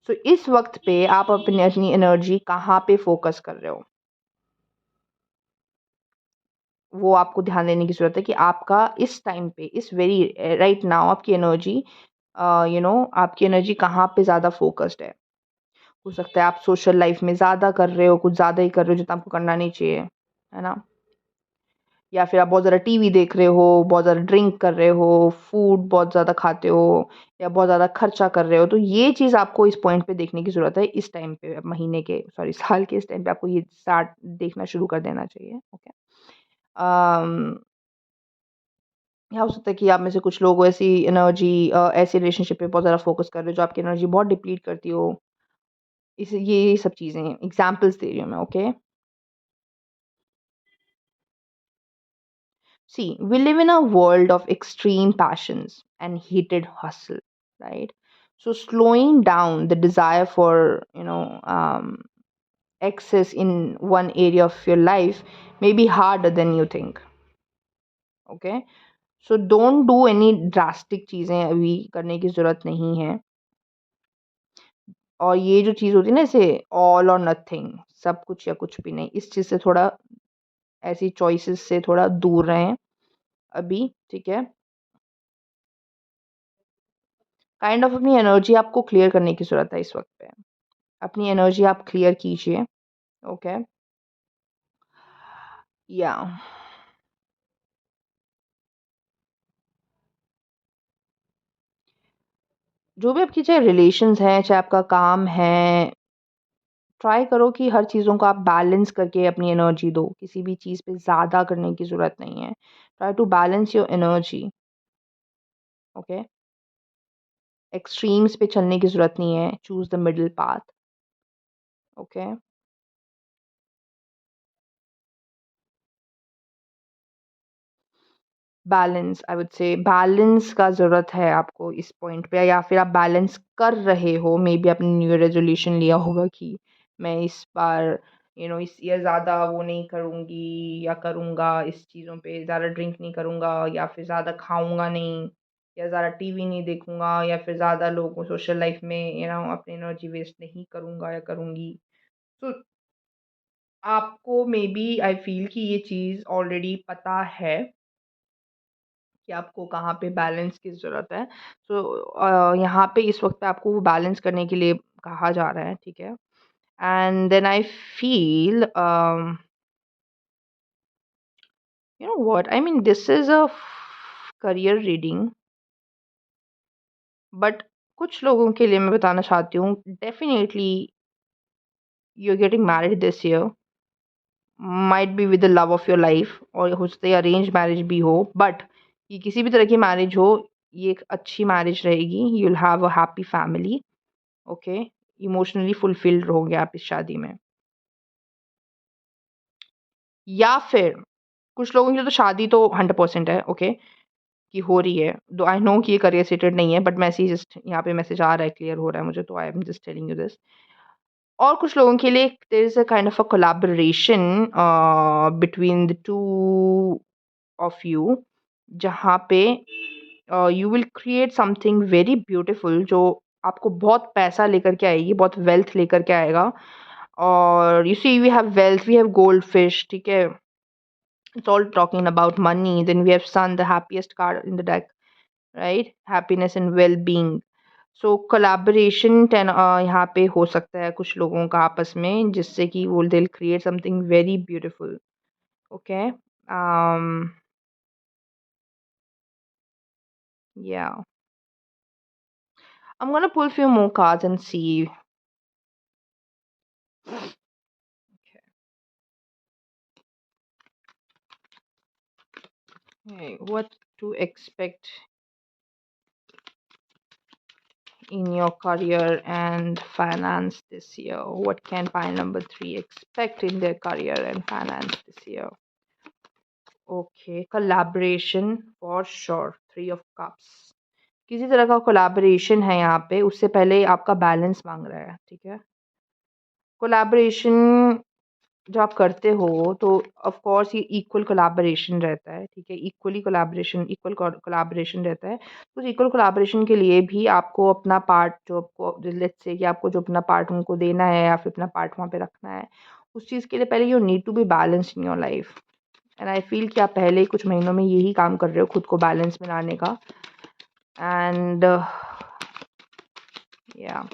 So इस वक्त पे आप अपनी एनर्जी कहाँ पे फोकस कर रहे हो, वो आपको ध्यान देने की ज़रूरत है कि आपका इस टाइम पे, इस वेरी राइट नाउ, आपकी एनर्जी, आपकी एनर्जी कहाँ पे ज़्यादा फोकस्ड है। हो सकता है आप सोशल लाइफ में ज़्यादा कर रहे हो, कुछ ज़्यादा ही कर रहे हो जितना आपको करना नहीं चाहिए, है ना? या फिर आप बहुत ज़्यादा टीवी देख रहे हो, बहुत ज़्यादा ड्रिंक कर रहे हो, फूड बहुत ज़्यादा खाते हो, या बहुत ज़्यादा खर्चा कर रहे हो। तो ये चीज़ आपको इस पॉइंट पे देखने की ज़रूरत है, इस टाइम पे, महीने के, सॉरी, साल के इस टाइम पे आपको ये स्टार्ट देखना शुरू कर देना चाहिए। ओके। अम या हो सकता है कि आप में से कुछ लोग ऐसी एनर्जी, ऐसे रिलेशनशिप पे बहुत ज़्यादा फोकस कर रहे हो जो आपकी एनर्जी बहुत डिप्लीट करती हो। इस ये सब चीज़ें एग्ज़ाम्पल्स दे रही हूँ मैं, okay? See, we live in a world of extreme passions and heated hustle, right? So slowing down the desire for, excess in one area of your life may be harder than you think. Okay? So don't do any drastic चीज़ें अभी करने की ज़रूरत नहीं है। और ये जो चीज़ होती है ना, ऐसे ऑल और नथिंग, सब कुछ या कुछ भी नहीं, इस चीज़ से थोड़ा, ऐसी चॉइसेस से थोड़ा दूर रहें अभी, ठीक है? काइंड ऑफ अपनी एनर्जी आपको क्लियर करने की ज़रूरत है इस वक़्त पे। अपनी एनर्जी आप क्लियर कीजिए, ओके? या जो भी आपकी, चाहे रिलेशंस हैं, चाहे आपका काम है, ट्राई करो कि हर चीज़ों को आप बैलेंस करके अपनी एनर्जी दो। किसी भी चीज़ पे ज़्यादा करने की ज़रूरत नहीं है। Try to balance your energy, okay? Extremes पे चलने की ज़रूरत नहीं है। Choose the middle path, okay? Balance, I would say balance का ज़रूरत है आपको इस पॉइंट पे, या फिर आप बैलेंस कर रहे हो, मे बी आपने न्यू ईयर रेज़ोल्यूशन लिया होगा कि मैं इस बार, इस ईयर ज़्यादा वो नहीं करूँगी या करूँगा, इस चीज़ों पे ज़्यादा ड्रिंक नहीं करूँगा, या फिर ज़्यादा खाऊँगा नहीं, या ज़्यादा टीवी नहीं देखूँगा, या फिर ज़्यादा लोगों सोशल लाइफ में, अपनी एनर्जी वेस्ट नहीं करूँगा या करूँगी। तो आपको मे बी, आई फ़ील कि ये चीज़ ऑलरेडी पता है कि आपको कहाँ पे बैलेंस की ज़रूरत है। सो यहाँ पे इस वक़्त पे आपको वो बैलेंस करने के लिए कहा जा रहा है, ठीक है? And then I feel, you know what I mean, this is a career reading, but कुछ लोगों के लिए मैं बताना चाहती हूँ, definitely you are getting married this year, might be with the love of your life, और हो सकता है अरेंज मैरिज भी हो, बट ये किसी भी तरह की मैरिज हो, ये एक अच्छी मैरिज रहेगी। You will have a happy family, okay? Emotionally fulfilled रहोगे आप इस शादी में। या फिर कुछ लोगों के लिए तो शादी तो 100% है, ओके, कि हो रही है। दो आई नो कि ये करियर सेटेड नहीं है, बट मैसेज जस्ट यहाँ पे मैसेज आ रहा है, क्लियर हो रहा है मुझे, तो I am just telling you this. और कुछ लोगों के लिए there is a kind of a collaboration between the 2 of you, जहाँ पे you will create something very beautiful, जो आपको बहुत पैसा लेकर के आएगी, बहुत वेल्थ लेकर के आएगा। और you see, we have wealth, we have gold fish, ठीक है? It's all talking about money. Then we have sun, the happiest card in the deck, right? Happiness and well-being. So collaboration यहाँ पे हो सकता है कुछ लोगों का आपस में, जिससे कि वो they'll create something very beautiful. Okay. Um. Yeah. I'm gonna pull few more cards and see. Okay, what to expect in your career and finance this year? What can pile number 3 expect in their career and finance this year? Okay, collaboration for sure. 3 of Cups. किसी तरह का collaboration है यहाँ पे, उससे पहले आपका balance मांग रहा है, ठीक है? कोलैबोरेशन जो आप करते हो तो ऑफ कोर्स ये इक्वल कोलैबोरेशन रहता है, ठीक है? इक्वल कोलैबोरेशन रहता है। तो उस इक्वल कोलैबोरेशन के लिए भी आपको अपना पार्ट जो आपको लेट्स से कि आपको जो अपना पार्ट उनको देना है या फिर अपना पार्ट वहाँ पे रखना है, उस चीज़ के लिए पहले you need to be balanced in your life. And I feel कि आप पहले कुछ महीनों में यही काम कर रहे हो खुद को बैलेंस में लाने का। एंड या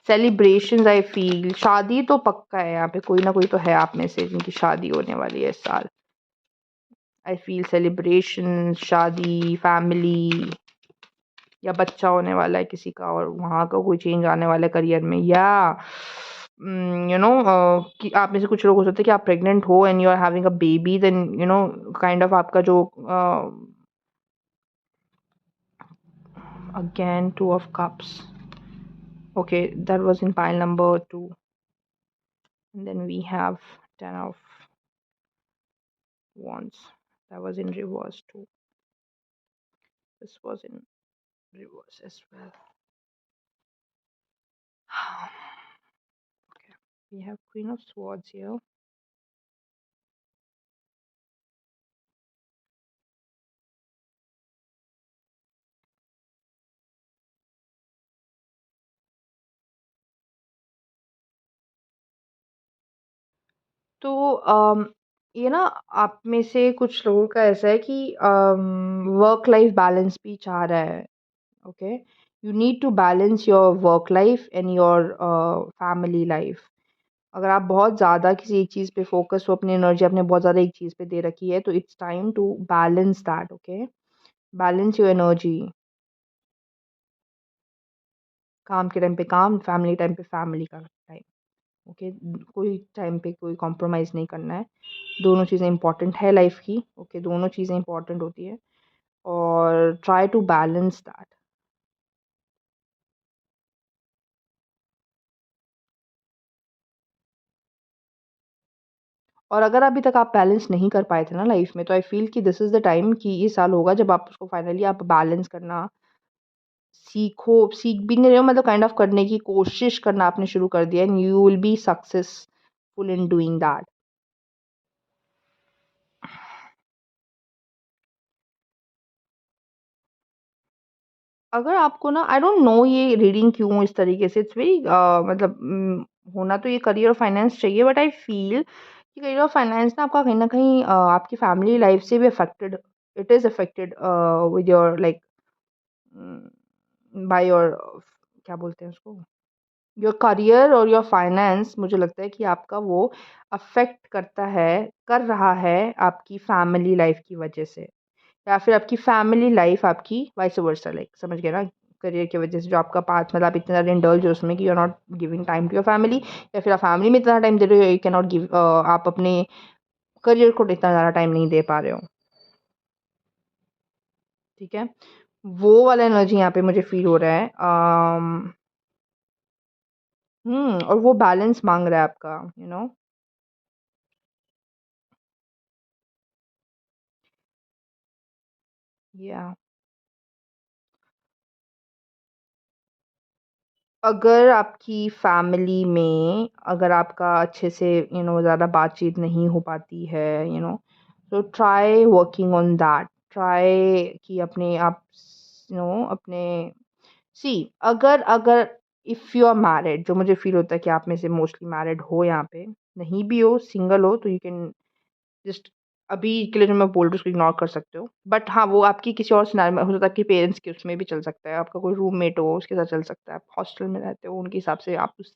सेलिब्रेशंस आई फील, शादी तो पक्का है यहाँ पे, कोई ना कोई तो है आप में से जिनकी शादी होने वाली है इस साल। आई फील सेलिब्रेशन, शादी, फैमिली या बच्चा होने वाला है किसी का और वहाँ का कोई चेंज आने वाला है करियर में, या यू नो कि आप में से कुछ लोग हो सकते हैं कि आप प्रेग्नेंट हो and you are having a baby, then you know kind of आपका जो again 2 of Cups. Okay, that was in pile number 2. And then we have 10 of Wands. That was in reverse too. This was in reverse as well. Okay, we have Queen of Swords here. तो ये ना आप में से कुछ लोगों का ऐसा है कि वर्क लाइफ बैलेंस भी चाह रहा है। Okay, you need to balance your work life and your family life. अगर आप बहुत ज़्यादा किसी एक चीज़ पे फोकस हो, अपनी एनर्जी आपने बहुत ज़्यादा एक चीज़ पे दे रखी है, तो it's time to balance that. Okay, balance your energy. काम के टाइम पे काम, फैमिली टाइम पे फैमिली का टाइम। ओके, कोई टाइम पे कोई कॉम्प्रोमाइज़ नहीं करना है। दोनों चीज़ें इंपॉर्टेंट है लाइफ की। ओके, दोनों चीज़ें इंपॉर्टेंट होती है और ट्राई टू बैलेंस दैट। और अगर अभी तक आप बैलेंस नहीं कर पाए थे ना लाइफ में, तो आई फील कि दिस इज़ द टाइम कि ये साल होगा जब आप उसको फाइनली आप बैलेंस करना सीखो। सीख भी नहीं रहे हो, मतलब काइंड ऑफ करने की कोशिश करना आपने शुरू कर दिया, and you will be successful in doing that. अगर आपको ना, आई डोंट नो ये रीडिंग क्यों इस तरीके से, इट्स वेरी मतलब होना तो ये करियर और फाइनेंस चाहिए, बट आई फील कि करियर और फाइनेंस ना आपका कहीं न कहीं आपकी फैमिली लाइफ से भी affected, it is affected with your like by your क्या बोलते हैं उसको? योर करियर और योर फाइनेंस, मुझे लगता है कि आपका वो अफ़ेक्ट करता है, कर रहा है आपकी फैमिली लाइफ़ की वजह से, या फिर आपकी फैमिली लाइफ़ आपकी वाइस वर्सा, लाइक समझ गए ना? करियर की वजह से जो आपका पाथ, मतलब आप इतना ज़्यादा इंडल्ज हो उसमें कि you are not giving time to your family, या फिर आप फैमिली में इतना टाइम दे रहे हो, यू कैन नॉट गिव आप अपने करियर को इतना ज़्यादा टाइम नहीं दे पा रहे हो, ठीक है? वो वाला एनर्जी यहाँ पे मुझे फ़ील हो रहा है। और वो बैलेंस माँग रहा है आपका, यू नो? या अगर आपकी फैमिली में अगर आपका अच्छे से ज़्यादा बातचीत नहीं हो पाती है, तो try working on that. Try कि अपने आप अपने सी, अगर अगर इफ़ यू आर मैरिड, जो मुझे फील होता है कि आप में से मोस्टली मैरिड हो यहाँ पे, नहीं भी हो, सिंगल हो, तो यू कैन जस्ट अभी के लिए जो मैं बोल रही हूँ उसको इग्नोर कर सकते हो। बट हाँ, वो आपकी किसी और सिनेरियो में हो सकता है, आपके पेरेंट्स के उसमें भी चल सकता है, आपका कोई रूममेट हो उसके साथ चल सकता है, आप हॉस्टल में रहते हो उनके हिसाब से आप उस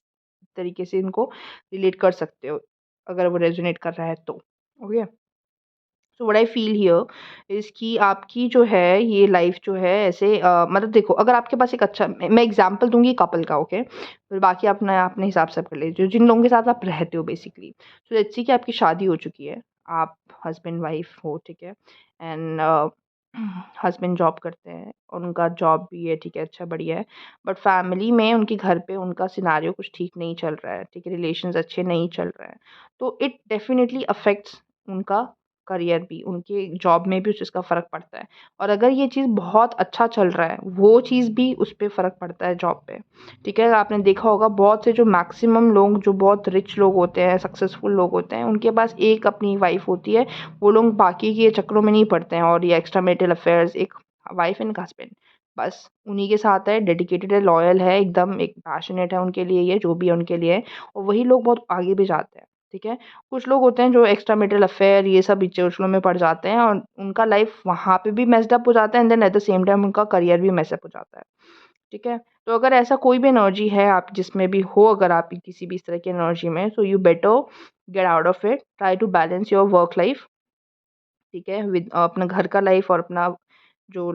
तरीके से इनको रिलेट कर सकते हो, अगर वो रेज़ोनेट कर रहा है तो। Okay? So what I feel here is कि आपकी जो है ये लाइफ़ जो है ऐसे मतलब देखो, अगर आपके पास एक अच्छा, मैं एग्ज़ाम्पल दूँगी कपल का। ओके? फिर बाकी अपना अपने हिसाब से आप कर लीजिए, जिन लोगों के साथ आप रहते हो बेसिकली। सो लेट्स से कि आपकी शादी हो चुकी है, आप हस्बैंड वाइफ हो, ठीक है? एंड हस्बैंड जॉब करते हैं और उनका जॉब भी है, ठीक है, अच्छा बढ़िया है। बट फैमिली में उनके घर पे उनका सिनेरियो कुछ ठीक नहीं चल रहा है, ठीक है, रिलेशंस अच्छे नहीं चल रहे हैं। तो इट डेफ़िनिटली अफ़ेक्ट्स उनका करियर भी, उनके जॉब में भी उस चीज़ का फ़र्क पड़ता है। और अगर ये चीज़ बहुत अच्छा चल रहा है, वो चीज़ भी उस पे फ़र्क पड़ता है जॉब पे, ठीक है। आपने देखा होगा बहुत से जो मैक्सिमम लोग जो बहुत रिच लोग होते हैं, सक्सेसफुल लोग होते हैं, उनके पास एक अपनी वाइफ़ होती है। वो लोग बाकी के चक्करों में नहीं पड़ते हैं और ये एक्स्ट्रा मैरिटल अफेयर्स, एक वाइफ एंड एक हस्बैंड, बस उन्हीं के साथ है, डेडिकेटेड है, लॉयल है, एकदम एक पैशनेट है उनके लिए, ये जो भी है उनके लिए, और वही लोग बहुत आगे भी जाते हैं, ठीक है। कुछ लोग होते हैं जो एक्स्ट्रा मैरिटल अफेयर ये सब चीज़ों में पड़ जाते हैं और उनका लाइफ वहाँ पे भी मेस्ड अप हो जाता है and then at the same time उनका करियर भी मेस अप हो जाता है, ठीक है। तो अगर ऐसा कोई भी एनर्जी है आप जिसमें भी हो, अगर आप किसी भी इस तरह की एनर्जी में, so you better get out of it, try to balance your work life, ठीक है, विद अपना घर का लाइफ और अपना जो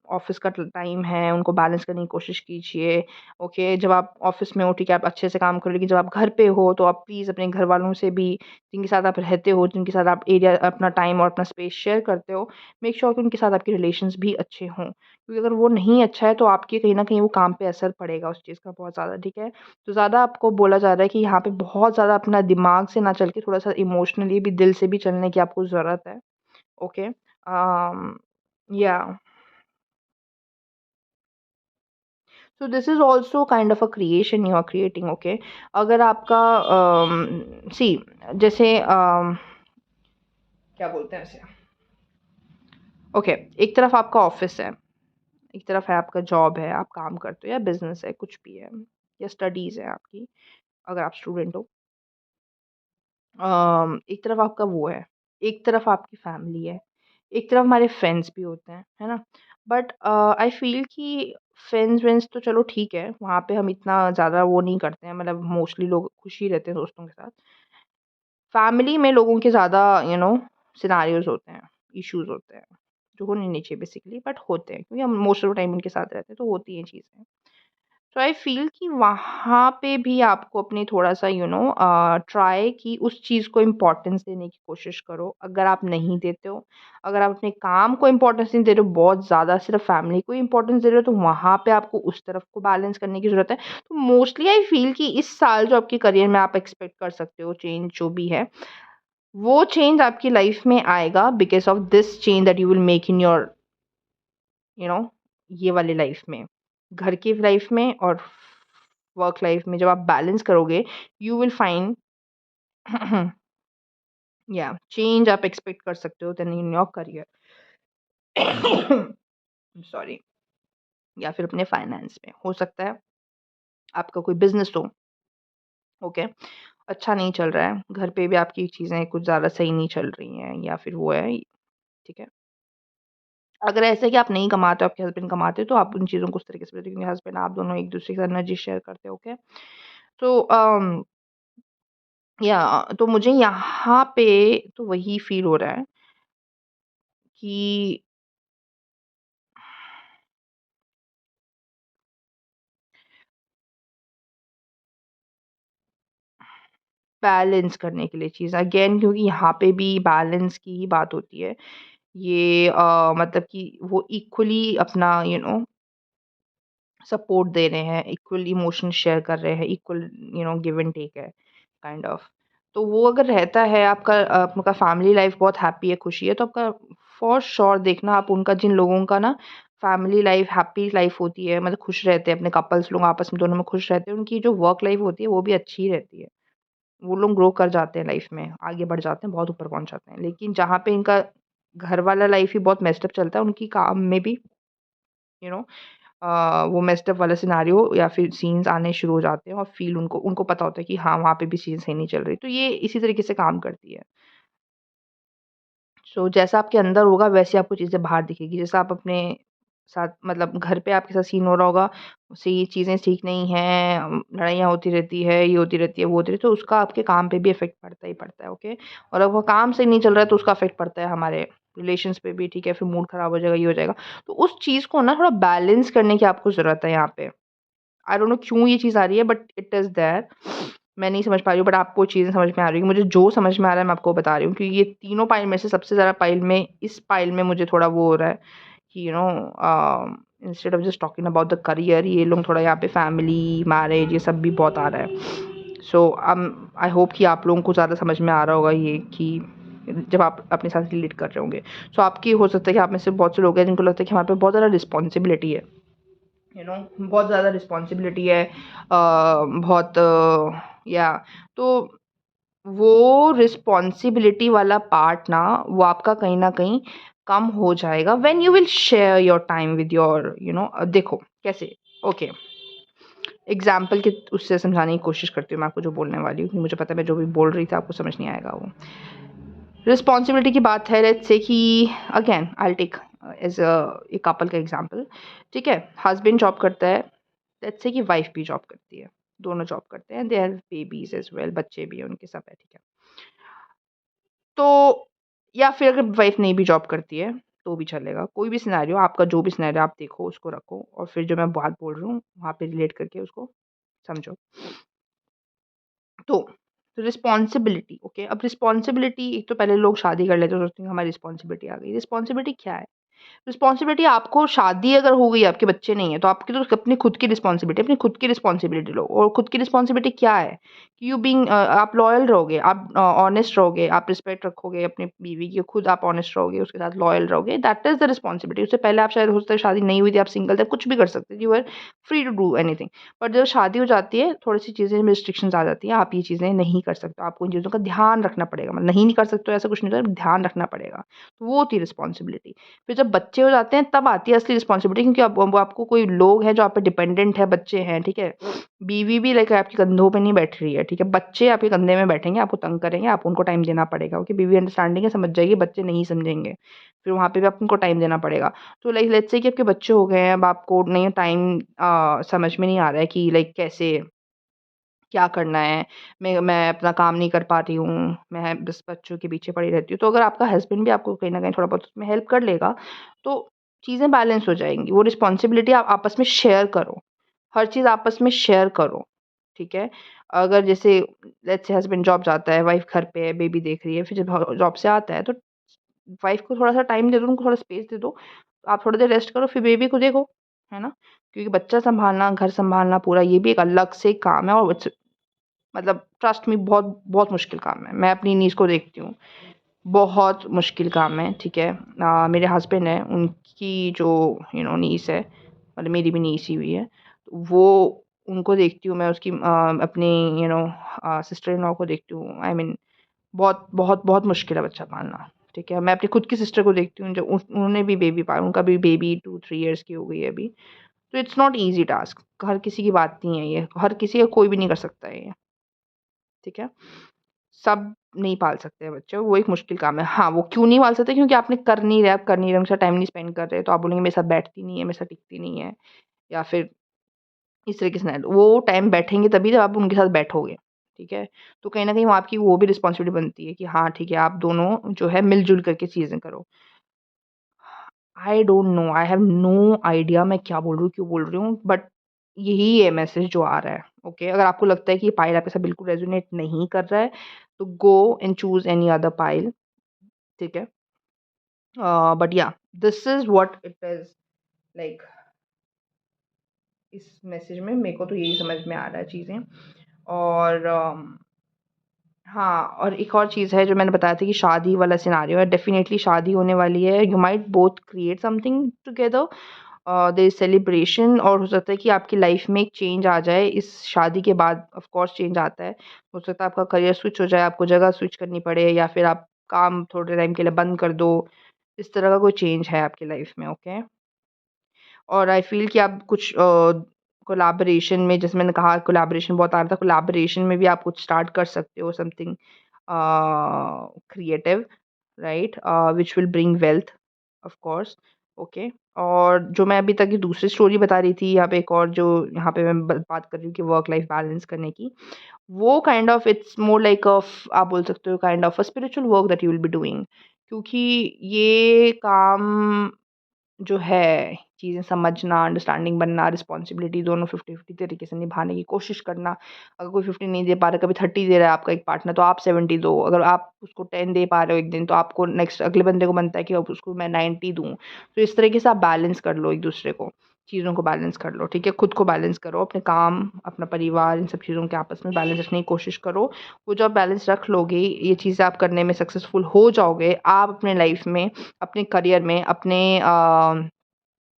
ऑफ़िस का टाइम है, उनको बैलेंस करने की कोशिश कीजिए। ओके, जब आप ऑफ़िस में हो, ठीक है, आप अच्छे से काम करो, लेकिन जब आप घर पे हो, तो आप प्लीज़ अपने घरवालों से भी, जिनके साथ आप रहते हो, जिनके साथ आप एरिया अपना टाइम और अपना स्पेस शेयर करते हो, मेक श्योर कि उनके साथ आपके रिलेशंस भी अच्छे हों। क्योंकि अगर वो नहीं अच्छा है, तो आपके कहीं न कहीं वो काम पे असर पड़ेगा उस चीज़ का बहुत ज़्यादा, ठीक है। तो ज़्यादा आपको बोला जा रहा है कि यहाँ पे बहुत ज़्यादा अपना दिमाग से ना चल के थोड़ा-सा इमोशनली भी, दिल से भी चलने की आपको ज़रूरत है। Okay, yeah so this is also kind of a creation you are creating, okay. अगर आपका सी, जैसे क्या बोलते हैं इसे, ओके, एक तरफ आपका ऑफिस है, एक तरफ है आपका जॉब है, आप काम करते हो, या बिजनेस है, कुछ भी है, या स्टडीज है आपकी, अगर आप स्टूडेंट हो। एक तरफ आपका वो है, एक तरफ आपकी फैमिली है, एक तरफ हमारे फ्रेंड्स भी होते हैं, है ना? बट आई फ़ील कि फ्रेंड्स-वेंड्स तो चलो ठीक है, वहाँ पे हम इतना ज़्यादा वो नहीं करते हैं, मतलब मोस्टली लोग खुश ही रहते हैं दोस्तों के साथ। फैमिली में लोगों के ज़्यादा सिनेरियोज़ होते हैं, इश्यूज़ होते हैं, जो होने नहीं चाहिए बेसिकली, बट होते हैं क्योंकि हम मोस्ट ऑफ द टाइम उनके साथ रहते हैं, तो होती हैं चीज़ें। तो आई फ़ील कि वहाँ पे भी आपको अपनी थोड़ा-सा ट्राई कि उस चीज़ को इम्पोर्टेंस देने की कोशिश करो। अगर आप नहीं देते हो, अगर आप अपने काम को इम्पोर्टेंस नहीं दे रहे हो बहुत ज़्यादा, सिर्फ़ फैमिली को ही इम्पोर्टेंस दे रहे हो, तो वहाँ पे आपको उस तरफ को बैलेंस करने की ज़रूरत है। तो मोस्टली आई फ़ील कि इस साल जो आपके करियर में आप एक्सपेक्ट कर सकते हो चेंज जो भी है, वो चेंज आपकी लाइफ़ में आएगा because of this change that you will make in your you know ये वाली लाइफ़ में। घर की लाइफ़ में और वर्क लाइफ़ में जब आप बैलेंस करोगे, यू विल फाइंड या चेंज आप एक्सपेक्ट कर सकते हो then in your career. Sorry, या फिर अपने फाइनेंस में। हो सकता है आपका कोई बिज़नेस हो, ओके, अच्छा नहीं चल रहा है, घर पे भी आपकी चीज़ें कुछ ज़्यादा सही नहीं चल रही हैं, या फिर वो है, ठीक है। अगर ऐसा है कि आप नहीं कमाते हो, आपके हस्बैंड कमाते हो, तो आप उन चीज़ों को उस तरीके से क्योंकि हस्बैंड आप दोनों एक-दूसरे के साथ एनर्जी शेयर करते हो, ओके। तो या तो मुझे यहाँ पे तो वही फ़ील हो रहा है कि बैलेंस करने के लिए चीज़ अगेन, क्योंकि यहाँ पे भी बैलेंस की ही बात होती है। ये मतलब कि वो इक्वली अपना सपोर्ट दे रहे हैं, इक्वल इमोशन शेयर कर रहे हैं, इक्वल गिव एंड टेक है काइंड ऑफ। तो वो अगर रहता है, आपका फैमिली लाइफ बहुत हैप्पी है, खुशी है, तो आपका फॉर श्योर देखना आप उनका, जिन लोगों का ना फैमिली लाइफ हैप्पी लाइफ होती है, मतलब खुश रहते हैं, अपने कपल्स लोग आपस में दोनों में खुश रहते हैं, उनकी जो वर्क लाइफ होती है वो भी अच्छी रहती है। वो लोग ग्रो कर जाते हैं लाइफ में, आगे बढ़ जाते हैं, बहुत ऊपर पहुँच जाते हैं। लेकिन जहाँ पे इनका घर वाला लाइफ ही बहुत मेस्ड अप चलता है, उनकी काम में भी यू नो वो मेस्ड अप वाला सिनेरियो या फिर सीन्स आने शुरू हो जाते हैं और फ़ील उनको उनको पता होता है कि हाँ, वहाँ पे भी चीज़ें सही नहीं चल रही। तो ये इसी तरीके से काम करती है। सो जैसा आपके अंदर होगा वैसे आपको चीज़ें बाहर दिखेगी। जैसा आप अपने साथ, मतलब घर पे आपके साथ सीन हो रहा होगा, उससे ये चीज़ें ठीक नहीं हैं, लड़ाइयाँ होती रहती है, ये होती रहती है, वो होती रहती है, तो उसका आपके काम पे भी इफ़ेक्ट पड़ता ही पड़ता है, ओके? और अगर वो काम सही नहीं चल रहा है तो उसका इफ़ेक्ट पड़ता है हमारे रिलेशंस पे भी, ठीक है? फिर मूड ख़राब हो जाएगा, ये हो जाएगा। तो उस चीज़ को ना थोड़ा बैलेंस करने की आपको ज़रूरत है यहाँ पे। आई डोंट नो क्यों ये चीज़ आ रही है बट इट इज़ देयर। मैं नहीं समझ पा रही हूँ, बट आपको चीज़ें समझ में आ रही होंगी। मुझे जो समझ में आ रहा है मैं आपको बता रही हूँ, क्योंकि ये तीनों पाइल में से सबसे ज़्यादा पाइल में इस पाइल में मुझे थोड़ा वो हो रहा है कि instead of just talking about the career, ये लोग थोड़ा यहाँ पे फैमिली, मैरिज, ये सब भी बहुत आ रहा है। सो आई होप कि आप लोगों को ज़्यादा समझ में आ रहा होगा ये, कि जब आप अपने साथ रिलेट कर रहे होंगे। सो आपकी हो सकता है कि आप में से बहुत से लोग हैं जिनको लगता है कि हमारे पे बहुत ज़्यादा रिस्पॉन्सिबिलिटी है, बहुत ज़्यादा रिस्पॉन्सिबिलिटी है, बहुत या तो वो रिस्पॉन्सिबिलिटी वाला पार्ट ना, वो आपका कहीं न कहीं कम हो जाएगा when you will share your time with your देखो कैसे, ओके, एग्ज़ाम्पल के उससे समझाने की कोशिश करती हूँ मैं आपको जो बोलने वाली हूँ, क्योंकि मुझे पता है मैं जो भी बोल रही थी आपको समझ नहीं आएगा वो। रिस्पॉन्सिबिलिटी की बात है, लेट्स से कि again I will take as एक कपल का एग्ज़ाम्पल, ठीक है? हस्बैंड जॉब करता है, लेट्स से कि वाइफ़ भी जॉब करती है, दोनों जॉब करते हैं, they have babies as well, बच्चे भी हैं उनके, सब है, ठीक है? तो या फिर अगर वाइफ़ नहीं भी जॉब करती है, तो भी चलेगा। कोई भी सिनेरियो, आपका जो भी सिनेरियो आप देखो, उसको रखो और फिर जो मैं बात बोल रही हूँ, वहाँ पे रिलेट करके उसको समझो। तो रिस्पॉन्सिबिलिटी, ओके, अब रिस्पॉन्सिबिलिटी, एक तो पहले लोग शादी कर लेते हैं, सोचते हैं हमारी रिस्पॉन्सिबिलिटी आ गई। रिस्पॉन्सिबिलिटी क्या है? रिस्पॉन्सिबिलिटी आपको, शादी अगर हो गई, आपके बच्चे नहीं है, तो आपकी तो अपनी खुद की रिस्पॉन्सिबिलिटी, अपनी खुद की रिस्पॉन्सिबिलिटी लो। और खुद की रिस्पॉन्सिबिलिटी क्या है? कि यू बीइंग आप लॉयल रहोगे, आप ऑनेस्ट रहोगे, आप रिस्पेक्ट रखोगे अपनी बीवी की, खुद आप ऑनेस्ट रहोगे, उसके साथ लॉयल रहोगे, दैट इज़ द रिस्पॉन्सिबिलिटी। उससे पहले आप शायद, हो सकता है शादी नहीं हुई थी, आप सिंगल थे, कुछ भी कर सकते थे, you are free to do anything. But जब शादी हो जाती है, थोड़ी-सी चीज़ें में रिस्ट्रिक्शंस आ जाती हैं, आप ये चीज़ें नहीं कर सकते, आपको इन चीज़ों का ध्यान रखना पड़ेगा। मतलब नहीं कर सकते हो ऐसा कुछ नहीं होता, ध्यान रखना पड़ेगा। तो वो होती है रिस्पॉन्सिबिलिटी। फिर जब बच्चे हो जाते हैं, तब आती है असली रिस्पॉन्सिबिलिटी, क्योंकि अब वो आपको कोई लोग हैं जो आप पे डिपेंडेंट है, बच्चे हैं, ठीक है? बीवी भी लाइक आपके कंधों पे नहीं बैठ रही है, ठीक है? बच्चे आपके कंधे में बैठेंगे, आपको तंग करेंगे, आपको उनको टाइम देना पड़ेगा, ओके? बीवी अंडरस्टैंडिंग है, समझ जाएगी, बच्चे नहीं समझेंगे। फिर वहाँ पे भी आपको उनको टाइम देना पड़ेगा। तो लाइक लेट्स से कि आपके बच्चे हो गए हैं, अब आपको नहीं टाइम, समझ में नहीं आ रहा है कि लाइक कैसे क्या करना है, मैं अपना काम नहीं कर पा रही हूँ, मैं बस बच्चों के पीछे पड़ी रहती हूँ। तो अगर आपका हस्बैंड भी आपको कहीं न कहीं थोड़ा बहुत उसमें हेल्प कर लेगा, तो चीज़ें बैलेंस हो जाएँगी। वो रिस्पॉन्सिबिलिटी आप आपस में शेयर करो, हर चीज़ आपस में शेयर करो, ठीक है? अगर जैसे लेट्स से हस्बैंड जॉब जाता है, वाइफ़ घर पे है, बेबी देख रही है, फिर जब जॉब से आता है, तो वाइफ़ को थोड़ा-सा टाइम दे दो, उनको थोड़ा स्पेस दे दो। आप थोड़ी देर रेस्ट करो, फिर बेबी को देखो, है ना? क्योंकि बच्चा सँभालना, घर सँभालना पूरा, ये भी एक अलग से काम है, और मतलब ट्रस्ट मी, बहुत बहुत मुश्किल काम है। मैं अपनी नीज़ को देखती हूँ, बहुत मुश्किल काम है, ठीक है? मेरे हस्बैंड हैं, उनकी जो नीज़ है, मतलब मेरी भी नीज़ ही हुई है, तो वो उनको देखती हूँ मैं, उसकी अपनी सिस्टर इन लॉ को देखती हूँ। आई मीन बहुत बहुत बहुत मुश्किल है बच्चा पालना, ठीक है? मैं अपनी खुद की सिस्टर को देखती हूँ, जो उन्होंने भी बेबी पाला, उनका भी बेबी 2-3 इयर्स की हो गई है अभी। तो इट्स नॉट ईज़ी टास्क, हर किसी की बात नहीं है ये, हर किसी का कोई भी नहीं कर सकता है ये, ठीक है? सब नहीं पाल सकते हैं बच्चे, वो एक मुश्किल काम है। हाँ, वो क्यों नहीं पाल सकते? क्योंकि आपने कर नहीं रहे, आप कर नहीं रहे, उनके साथ टाइम नहीं स्पेंड कर रहे, तो आप बोलेंगे मेरे साथ बैठती नहीं है, मेरे साथ टिकती नहीं है, या फिर इस तरीके से ना, वो टाइम बैठेंगे तभी जब आप उनके साथ बैठोगे, ठीक है? तो कहीं न कहीं वो आपकी वो भी रिस्पॉन्सिबिलिटी बनती है कि हाँ, ठीक है, आप दोनों जो है मिल-जुल करके चीज़ें करो। I don't know, I have no idea मैं क्या बोल रही हूँ, क्यों बोल रही हूँ, बट यही है मैसेज जो आ रहा है, ओके? अगर आपको लगता है कि ये पाइल आपके साथ बिल्कुल रेज़ोनेट नहीं कर रहा है, तो go and choose any other pile, ठीक है? बट या, this is what it is like, इस मैसेज में मेरे को तो यही समझ में आ रहा है चीज़ें। और हाँ, और एक और चीज़ है जो मैंने बताया था कि शादी वाला सिनेरियो है, डेफ़िनेटली शादी होने वाली है, you might both create something together, there is celebration, और हो सकता है कि आपकी लाइफ़ में एक चेंज आ जाए इस शादी के बाद, ऑफ़ कोर्स चेंज आता है। हो सकता है आपका करियर स्विच हो जाए, आपको जगह स्विच करनी पड़े, या फिर आप काम थोड़े टाइम के लिए बंद कर दो, इस तरह का कोई चेंज है आपकी लाइफ़ में, ओके? और आई फ़ील कि आप कुछ कोलैबोरेशन में, जैसे मैंने कहा कोलैबोरेशन बहुत आ रहा था, कोलैबोरेशन में भी आप कुछ स्टार्ट कर सकते हो, something creative, right? Which will bring wealth, of course, okay? और जो मैं अभी तक की दूसरी स्टोरी बता रही थी, यहाँ पे एक और जो यहाँ पे मैं बात कर रही हूँ कि वर्क लाइफ बैलेंस करने की, वो kind of it's more like of, आप बोल सकते हो kind of a spiritual work that you will be doing, क्योंकि ये काम जो है चीज़ें समझना, अंडरस्टैंडिंग बनना, रिस्पॉन्सिबिलिटी दोनों 50-50 तरीके से निभाने की कोशिश करना। अगर कोई 50 नहीं दे पा रहा, कभी 30 दे रहा है आपका एक पार्टनर, तो आप 70 दो। अगर आप उसको 10 दे पा रहे हो एक दिन, तो आपको नेक्स्ट अगले बंदे को बनता है कि अब उसको मैं 90 दूँ। तो इस तरीके से आप बैलेंस कर लो एक-दूसरे को, चीज़ों को बैलेंस कर लो, ठीक है? खुद को बैलेंस करो, अपने काम, अपना परिवार, इन सब चीज़ों के आपस में बैलेंस रखने की कोशिश करो। वो जब बैलेंस रख लोगे, ये चीज़ें आप करने में सक्सेसफुल हो जाओगे, आप अपने लाइफ़ में, अपने करियर में, अपने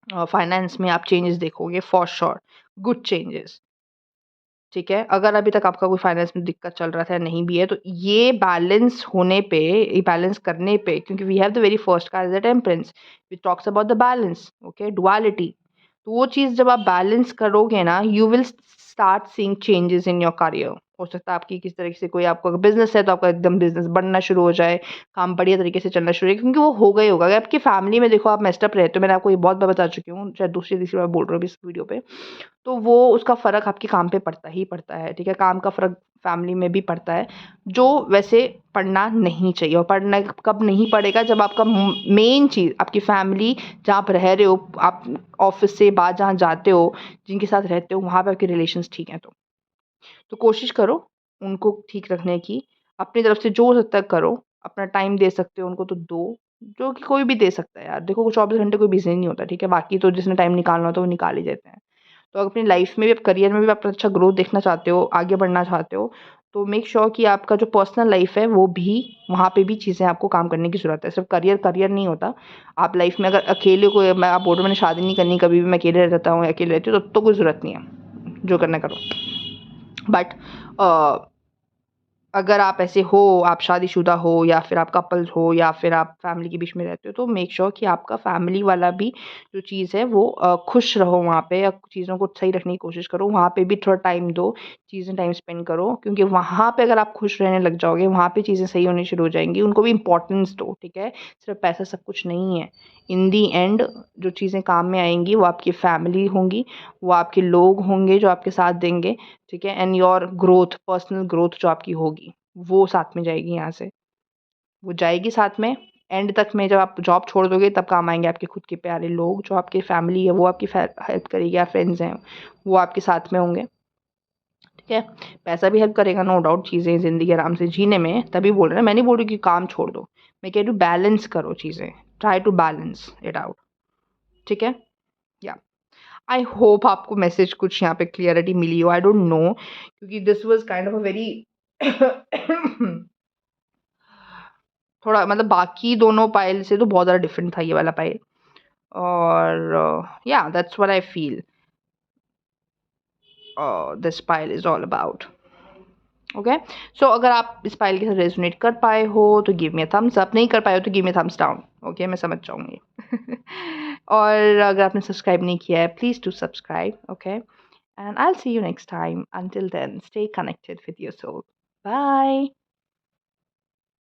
फाइनेंस में आप चेंजेस देखोगे फॉर श्योर, गुड चेंजेस, ठीक है? अगर अभी तक आपका कोई फाइनेंस में दिक्कत चल रहा था या नहीं भी है, तो ये बैलेंस होने पे, ये बैलेंस करने पे, क्योंकि we have the very first card is the temperance, which talks about the balance, okay? Duality. तो वो चीज़ जब आप बैलेंस करोगे ना, you will start seeing changes in your career. हो सकता है आपकी किसी तरीके से कोई आपका बिज़नेस है, तो आपका एकदम बिज़नेस बढ़ना शुरू हो जाए, काम बढ़िया तरीके से चलना शुरू हो जाए, क्योंकि वो होगा ही होगा। अगर आपकी फैमिली में देखो आप मेस्ड अप रहते हो, मैंने आपको ये बहुत बार बता चुकी हूँ, शायद दूसरी-तीसरी बार बोल रही हूँ अभी इस वीडियो पे। तो वो उसका फ़र्क आपके काम पे पड़ता ही पड़ता है, ठीक है? काम का फ़र्क फैमिली में भी पड़ता है, जो वैसे पड़ना नहीं चाहिए। और पड़ना कब नहीं पड़ेगा, जब आपका मेन चीज़ आपकी फैमिली, जहाँ आप रह रहे हो, आप ऑफ़िस से बाहर जहाँ जाते हो, जिनके साथ रहते हो, वहाँ पे आपके रिलेशंस ठीक हैं तो। तो कोशिश करो उनको ठीक रखने की, अपनी तरफ से जो हो सकता है करो, अपना टाइम दे सकते हो उनको तो दो, जो कि कोई भी दे सकता है यार। देखो 24 घंटे कोई बिज़ी नहीं होता, ठीक है? बाकी तो जिसने टाइम निकालना होता है वो निकाल ही देते हैं। तो अपनी लाइफ में भी, आप करियर में भी आप अच्छा ग्रोथ देखना चाहते हो, आगे बढ़ना चाहते हो, तो मेक श्योर कि आपका जो पर्सनल लाइफ है वो भी, वहाँ पे भी चीज़ें आपको काम करने की ज़रूरत है। सिर्फ करियर करियर नहीं होता। आप लाइफ में अगर अकेले को, मैं आप बोल रहे हो मैंने शादी नहीं करनी, कभी भी मैं अकेले रहता हूँ, अकेले रहती हूँ, तब तो कोई ज़रूरत नहीं है। जो करना है करो। बट अगर आप ऐसे हो, आप शादीशुदा हो या फिर आप कपल्स हो या फिर आप फैमिली के बीच में रहते हो, तो मेक श्योर कि आपका फैमिली वाला भी जो चीज़ है वो खुश रहो वहाँ पे, या चीज़ों को सही रखने की कोशिश करो। वहाँ पे भी थोड़ा टाइम दो, चीज़ें टाइम स्पेंड करो, क्योंकि वहाँ पे अगर आप खुश रहने लग जाओगे, वहाँ पे चीज़ें सही होनी शुरू हो जाएँगी। उनको भी इम्पोर्टेंस दो, ठीक है? सिर्फ़ पैसा सब कुछ नहीं है। इन दी एंड जो चीज़ें काम में आएँगी वो आपकी फैमिली होंगी, वो आपके लोग होंगे जो आपके साथ देंगे, ठीक है? And your growth, personal growth जो आपकी होगी, वो साथ में जाएगी यहाँ से। वो जाएगी साथ में, एंड तक में जब आप जॉब छोड़ दोगे तब काम आएँगे आपके खुद के प्यारे लोग, जो आपकी फैमिली है वो आपकी हेल्प करेगी, या फ्रेंड्स हैं, वो आपके साथ में होंगे, ठीक है? पैसा भी हेल्प करेगा नो डाउट, चीज़ें ज़िंदगी आराम से जीने में, तभी बोल रहे हैं, मैं नहीं बोल रही कि काम छोड़ दो। मैं कह रही हूँ बैलेंस करो चीज़ें, try to balance it out, ठीक है? या आई होप आपको मैसेज कुछ यहाँ पे क्लियरिटी मिली हो, आई डोंट नो, क्योंकि this was kind of a very थोड़ा मतलब बाकी दोनों पाइल से तो बहुत ज़्यादा डिफरेंट था ये वाला पाइल। और या that's what I feel this pile is all about. Okay, so अगर आप इस पाइल के साथ रेजोनेट कर पाए हो तो give me a thumbs up, नहीं कर पाए हो तो give me a thumbs down. Okay, मैं समझ जाऊँगी। और अगर आपने सब्सक्राइब नहीं किया है, please do subscribe, okay? And I will see you next time. Until then, stay connected with your soul. Bye.